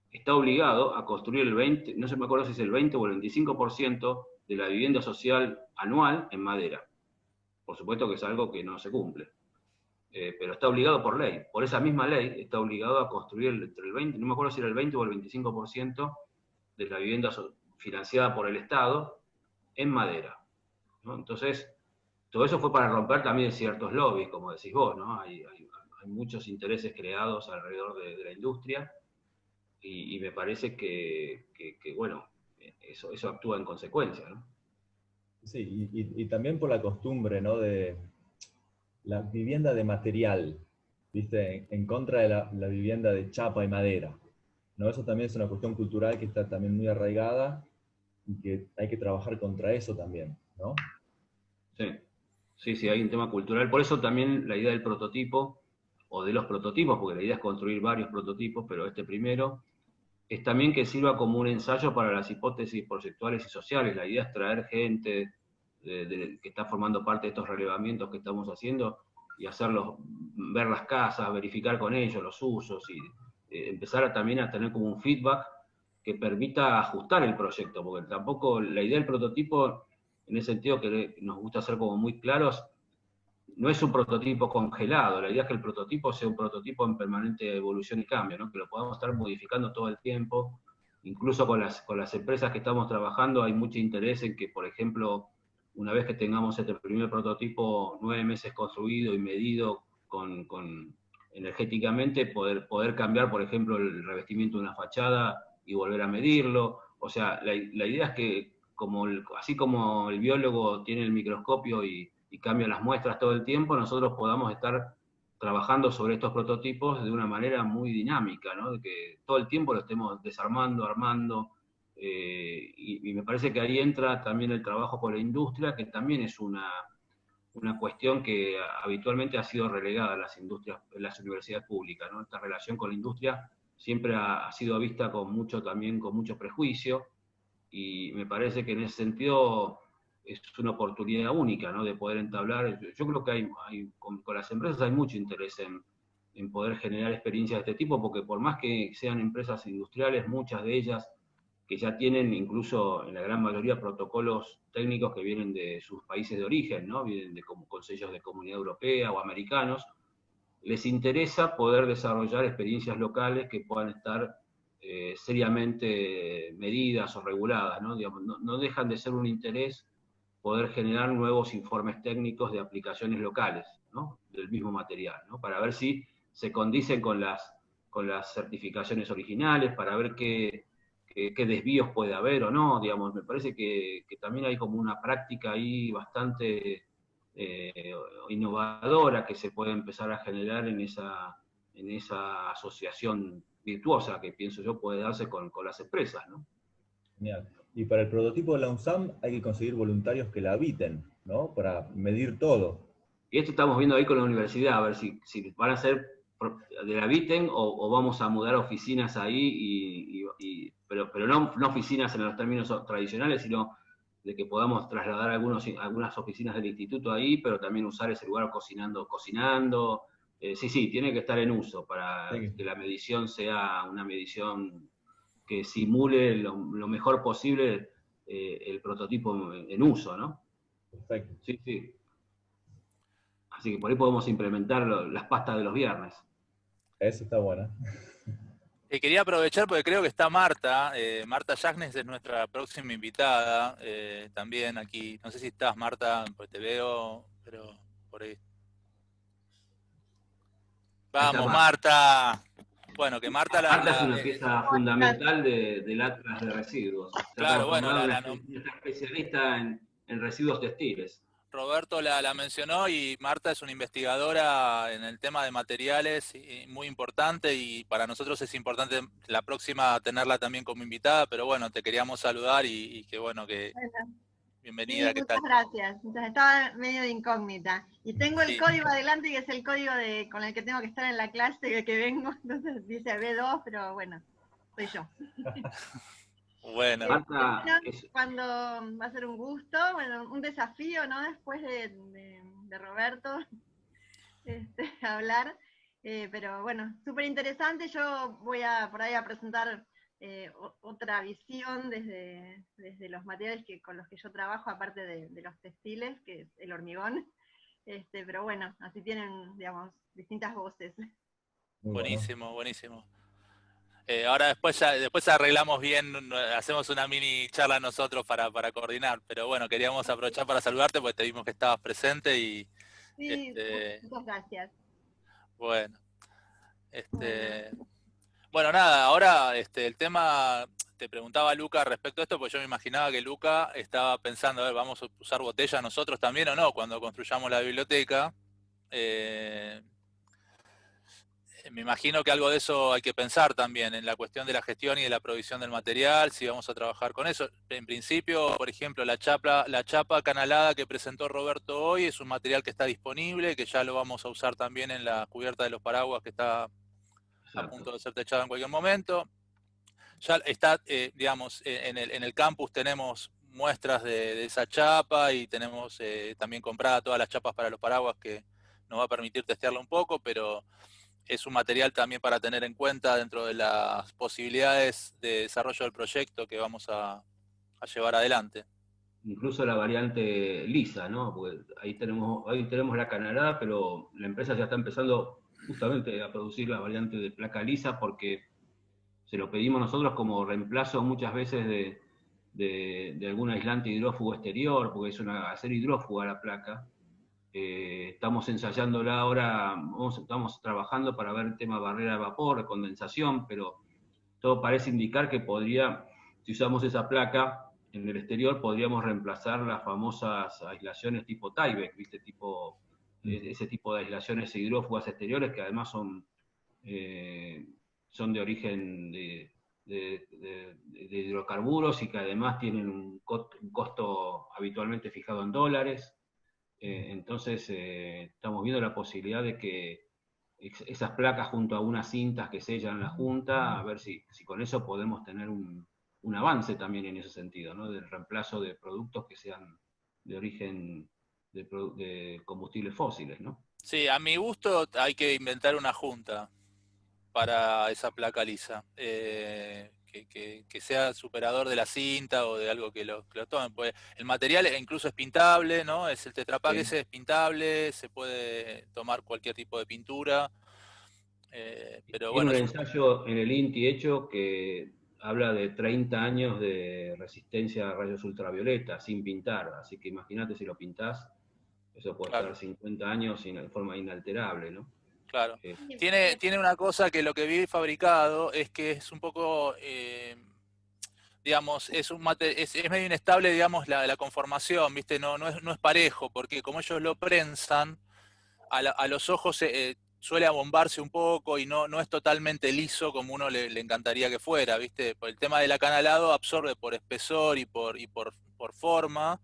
[SPEAKER 2] está obligado a construir el 20, no se me acuerdo si es el 20 o el 25% de la vivienda social anual en madera. Por supuesto que es algo que no se cumple. Pero está obligado por ley. Por esa misma ley está obligado a construir entre el 20, no me acuerdo si era el 20 o el 25% de la vivienda financiada por el Estado en madera, ¿no? Entonces, todo eso fue para romper también ciertos lobbies, como decís vos, ¿no? Hay muchos intereses creados alrededor de la industria y me parece que bueno, eso actúa en consecuencia, ¿no?
[SPEAKER 4] Sí, y también por la costumbre, ¿no? De la vivienda de material, ¿viste? En contra de la vivienda de chapa y madera, ¿no? Eso también es una cuestión cultural que está también muy arraigada y que hay que trabajar contra eso también, ¿no?
[SPEAKER 2] Sí, hay un tema cultural. Por eso también la idea del prototipo, o de los prototipos, porque la idea es construir varios prototipos, pero este primero, es también que sirva como un ensayo para las hipótesis proyectuales y sociales. La idea es traer gente que está formando parte de estos relevamientos que estamos haciendo y hacerlos ver las casas, verificar con ellos los usos y empezar también a tener como un feedback que permita ajustar el proyecto, porque tampoco la idea del prototipo, en ese sentido que nos gusta ser como muy claros, no es un prototipo congelado, la idea es que el prototipo sea un prototipo en permanente evolución y cambio, ¿no? Que lo podamos estar modificando todo el tiempo. Incluso con las empresas que estamos trabajando hay mucho interés en que, por ejemplo, una vez que tengamos este primer prototipo 9 meses construido y medido energéticamente, poder cambiar, por ejemplo, el revestimiento de una fachada y volver a medirlo. O sea, la idea es que así como el biólogo tiene el microscopio y cambia las muestras todo el tiempo, nosotros podamos estar trabajando sobre estos prototipos de una manera muy dinámica, ¿no? De que todo el tiempo lo estemos desarmando, armando, y me parece que ahí entra también el trabajo con la industria, que también es una cuestión que habitualmente ha sido relegada a las industrias, en las universidades públicas, ¿no? Esta relación con la industria siempre ha sido vista también con mucho prejuicio, y me parece que en ese sentido es una oportunidad única, ¿no? De poder entablar. Yo creo que con las empresas hay mucho interés en poder generar experiencias de este tipo, porque por más que sean empresas industriales, muchas de ellas que ya tienen incluso en la gran mayoría protocolos técnicos que vienen de sus países de origen, ¿no? Vienen con sellos de Comunidad Europea o americanos, les interesa poder desarrollar experiencias locales que puedan estar seriamente medidas o reguladas, ¿no? Digamos, no dejan de ser un interés poder generar nuevos informes técnicos de aplicaciones locales, ¿no? Del mismo material, ¿no? Para ver si se condicen con las certificaciones originales, para ver qué desvíos puede haber o no, digamos. Me parece que también hay como una práctica ahí bastante innovadora que se puede empezar a generar en esa asociación virtuosa que pienso yo puede darse con las empresas, ¿no?
[SPEAKER 4] Genial. Y para el prototipo de la UNSAM hay que conseguir voluntarios que la habiten, ¿no? Para medir todo.
[SPEAKER 2] Y esto estamos viendo ahí con la universidad, a ver si van a ser de la Viten o vamos a mudar oficinas ahí, pero no oficinas en los términos tradicionales, sino de que podamos trasladar algunas oficinas del instituto ahí, pero también usar ese lugar cocinando. Sí, tiene que estar en uso para que la medición sea una medición que simule lo mejor posible el prototipo en uso, ¿no?
[SPEAKER 4] Perfecto.
[SPEAKER 2] Sí. Así que por ahí podemos implementar las pastas de los viernes.
[SPEAKER 4] Eso está bueno.
[SPEAKER 1] Quería aprovechar porque creo que está Marta. Marta Yagnes es nuestra próxima invitada también aquí. No sé si estás, Marta, pues te veo, pero por ahí. Vamos, Marta. Bueno, que Marta
[SPEAKER 2] Marta es una pieza fundamental del Atlas de Residuos.
[SPEAKER 1] Claro, bueno,
[SPEAKER 2] una especialista en residuos textiles.
[SPEAKER 1] Roberto la mencionó y Marta es una investigadora en el tema de materiales muy importante y para nosotros es importante la próxima tenerla también como invitada, pero bueno, te queríamos saludar y que bueno, que bienvenida.
[SPEAKER 5] Sí,
[SPEAKER 1] ¿qué
[SPEAKER 5] muchas
[SPEAKER 1] tal?
[SPEAKER 5] gracias. Entonces, estaba medio de incógnita. Y tengo el código adelante, que es el código con el que tengo que estar en la clase que vengo, entonces dice B2, pero bueno, soy yo.
[SPEAKER 1] Bueno.
[SPEAKER 5] Cuando va a ser un gusto, bueno, un desafío, ¿no? Después de Roberto, hablar, pero bueno, súper interesante. Yo voy por ahí a presentar otra visión desde los materiales con los que yo trabajo, aparte de los textiles, que es el hormigón. Pero bueno, así tienen, digamos, distintas voces.
[SPEAKER 1] Buenísimo, buenísimo. Ahora después arreglamos bien, hacemos una mini charla nosotros para coordinar, pero bueno, queríamos aprovechar para saludarte porque te vimos que estabas presente y...
[SPEAKER 5] Sí, muchas gracias.
[SPEAKER 1] Bueno, bueno, nada, ahora el tema, te preguntaba Luca respecto a esto, porque yo me imaginaba que Luca estaba pensando, a ver, ¿vamos a usar botella nosotros también o no cuando construyamos la biblioteca? Me imagino que algo de eso hay que pensar también en la cuestión de la gestión y de la provisión del material, si vamos a trabajar con eso. En principio, por ejemplo, la chapa canalada que presentó Roberto hoy es un material que está disponible, que ya lo vamos a usar también en la cubierta de los paraguas que está a punto de ser techado en cualquier momento. Ya está, digamos, en el campus tenemos muestras de esa chapa y tenemos también comprada todas las chapas para los paraguas que nos va a permitir testearlo un poco, pero es un material también para tener en cuenta dentro de las posibilidades de desarrollo del proyecto que vamos a llevar adelante.
[SPEAKER 2] Incluso la variante lisa, ¿no? Porque ahí tenemos la canalada, pero la empresa ya está empezando justamente a producir la variante de placa lisa porque se lo pedimos nosotros como reemplazo muchas veces de algún aislante hidrófugo exterior, porque es hacer hidrófuga la placa. Estamos ensayándola ahora, estamos trabajando para ver el tema barrera de vapor, de condensación, pero todo parece indicar que si usamos esa placa en el exterior, podríamos reemplazar las famosas aislaciones tipo Tyvek, ¿viste? Ese tipo de aislaciones hidrófugas exteriores que además son de origen de hidrocarburos y que además tienen un costo habitualmente fijado en dólares. Entonces estamos viendo la posibilidad de que esas placas junto a unas cintas que sellan la junta, a ver si con eso podemos tener un avance también en ese sentido, ¿no? Del reemplazo de productos que sean de origen de combustibles fósiles, ¿no?
[SPEAKER 1] Sí, a mi gusto hay que inventar una junta para esa placa lisa, que sea superador de la cinta o de algo que lo tome. Pues el material incluso es pintable, ¿no? El Tetra Pak ese es pintable, se puede tomar cualquier tipo de pintura. Pero
[SPEAKER 2] Tiene
[SPEAKER 1] bueno,
[SPEAKER 2] un ensayo en el INTI hecho que habla de 30 años de resistencia a rayos ultravioleta sin pintar, así que imagínate si lo pintás, eso puede estar 50 años de forma inalterable, ¿no?
[SPEAKER 1] Claro. Tiene una cosa que lo que vi fabricado es que es un poco, digamos, es medio inestable, digamos, la conformación, ¿viste? No es parejo, porque como ellos lo prensan, a los ojos suele abombarse un poco y no es totalmente liso como uno le encantaría que fuera, ¿viste? Por el tema del acanalado absorbe por espesor y por forma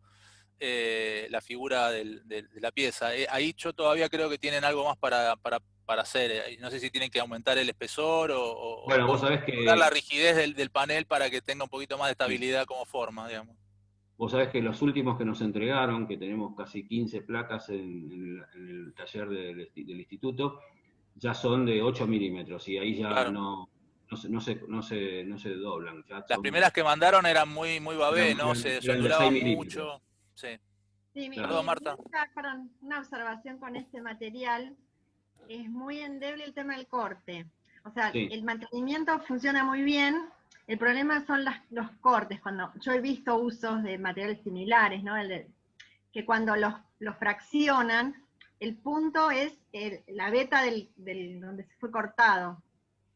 [SPEAKER 1] la figura de la pieza. Ahí yo todavía creo que tienen algo más para hacer. No sé si tienen que aumentar el espesor
[SPEAKER 2] bueno, vos sabés que
[SPEAKER 1] dar la rigidez del panel para que tenga un poquito más de estabilidad como forma, digamos.
[SPEAKER 2] Vos sabés que los últimos que nos entregaron, que tenemos casi 15 placas en el taller del instituto, ya son de 8 milímetros y ahí ya no se doblan.
[SPEAKER 1] Las primeras que mandaron eran muy babé, ¿no? Se ondulaban mucho. Sí.
[SPEAKER 5] Sí,
[SPEAKER 1] Perdón, Marta.
[SPEAKER 5] Una observación con este material, es muy endeble el tema del corte. O sea, el mantenimiento funciona muy bien, el problema son los cortes. Cuando yo he visto usos de materiales similares, ¿no? Que cuando los fraccionan, el punto es la veta donde se fue cortado.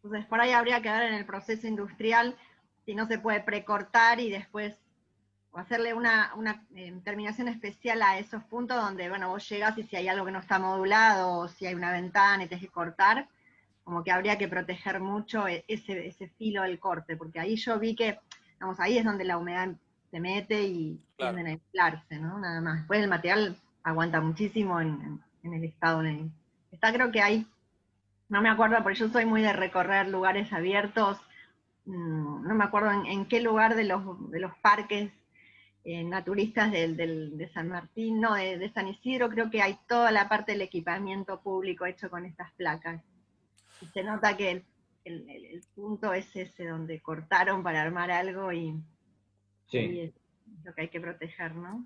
[SPEAKER 5] Entonces por ahí habría que ver en el proceso industrial si no se puede precortar y después o hacerle una terminación especial a esos puntos donde, bueno, vos llegás y si hay algo que no está modulado, o si hay una ventana y tenés que cortar, como que habría que proteger mucho ese filo del corte, porque ahí yo vi que, digamos, ahí es donde la humedad se mete y tienden a inflarse, ¿no? Nada más. Después el material aguanta muchísimo en el estado en el que está. Creo que hay, no me acuerdo, porque yo soy muy de recorrer lugares abiertos, no me acuerdo en qué lugar de los parques naturistas de San Martín, no, de San Isidro, creo que hay toda la parte del equipamiento público hecho con estas placas. Y se nota que el punto es ese, donde cortaron para armar algo y es lo que hay que proteger, ¿no?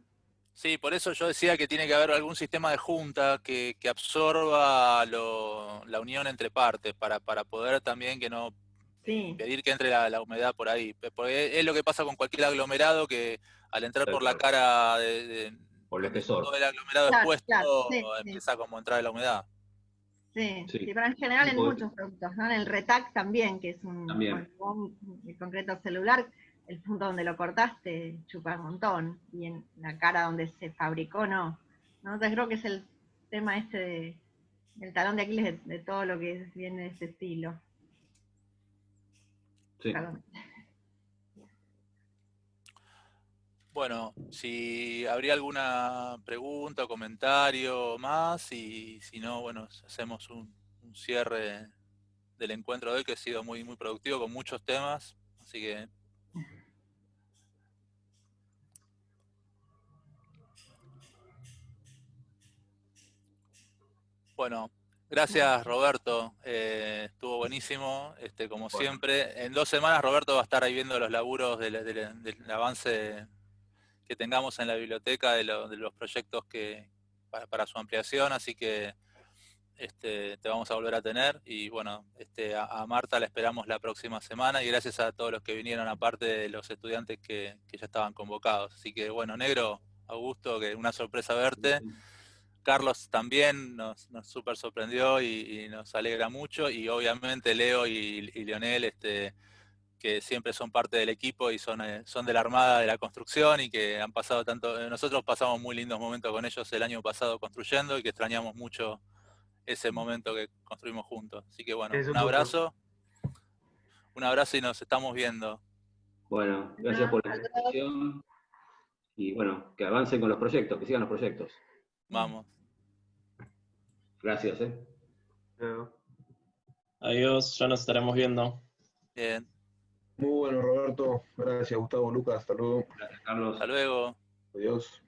[SPEAKER 1] Sí, por eso yo decía que tiene que haber algún sistema de junta que absorba la unión entre partes, para poder también que no impedir que entre la humedad por ahí. Porque es lo que pasa con cualquier aglomerado, que al entrar por la cara
[SPEAKER 2] por el espesor,
[SPEAKER 1] todo el aglomerado expuesto, empieza como a entrar la humedad.
[SPEAKER 5] Sí, pero en general en muchos productos, ¿no? En el Retac también, que es un concreto celular, el punto donde lo cortaste chupa un montón, y en la cara donde se fabricó no. Entonces creo que es el tema del talón de Aquiles de todo lo que viene de este estilo.
[SPEAKER 2] Sí.
[SPEAKER 1] Bueno, si habría alguna pregunta o comentario más, y si no, bueno, hacemos un cierre del encuentro de hoy, que ha sido muy, muy productivo, con muchos temas, así que... Bueno, gracias Roberto, estuvo buenísimo, como siempre. En 2 semanas Roberto va a estar ahí viendo los laburos del avance que tengamos en la biblioteca, de los proyectos para su ampliación, así que te vamos a volver a tener. Y bueno, a Marta la esperamos la próxima semana, y gracias a todos los que vinieron, aparte de los estudiantes que ya estaban convocados. Así que bueno, Negro, Augusto, que una sorpresa verte. Carlos también nos súper sorprendió y nos alegra mucho, y obviamente Leo y Leonel, que siempre son parte del equipo y son de la Armada de la Construcción, y que han pasado nosotros pasamos muy lindos momentos con ellos el año pasado construyendo, y que extrañamos mucho ese momento que construimos juntos. Así que bueno, un abrazo y nos estamos viendo.
[SPEAKER 2] Bueno, gracias por la invitación, y bueno, que avancen con los proyectos, que sigan los proyectos.
[SPEAKER 1] Vamos.
[SPEAKER 2] Gracias,
[SPEAKER 6] Adiós, ya nos estaremos viendo.
[SPEAKER 1] Bien.
[SPEAKER 7] Muy bueno, Roberto. Gracias, Gustavo, Lucas. Hasta luego.
[SPEAKER 2] Gracias, Carlos.
[SPEAKER 1] Hasta luego.
[SPEAKER 7] Adiós.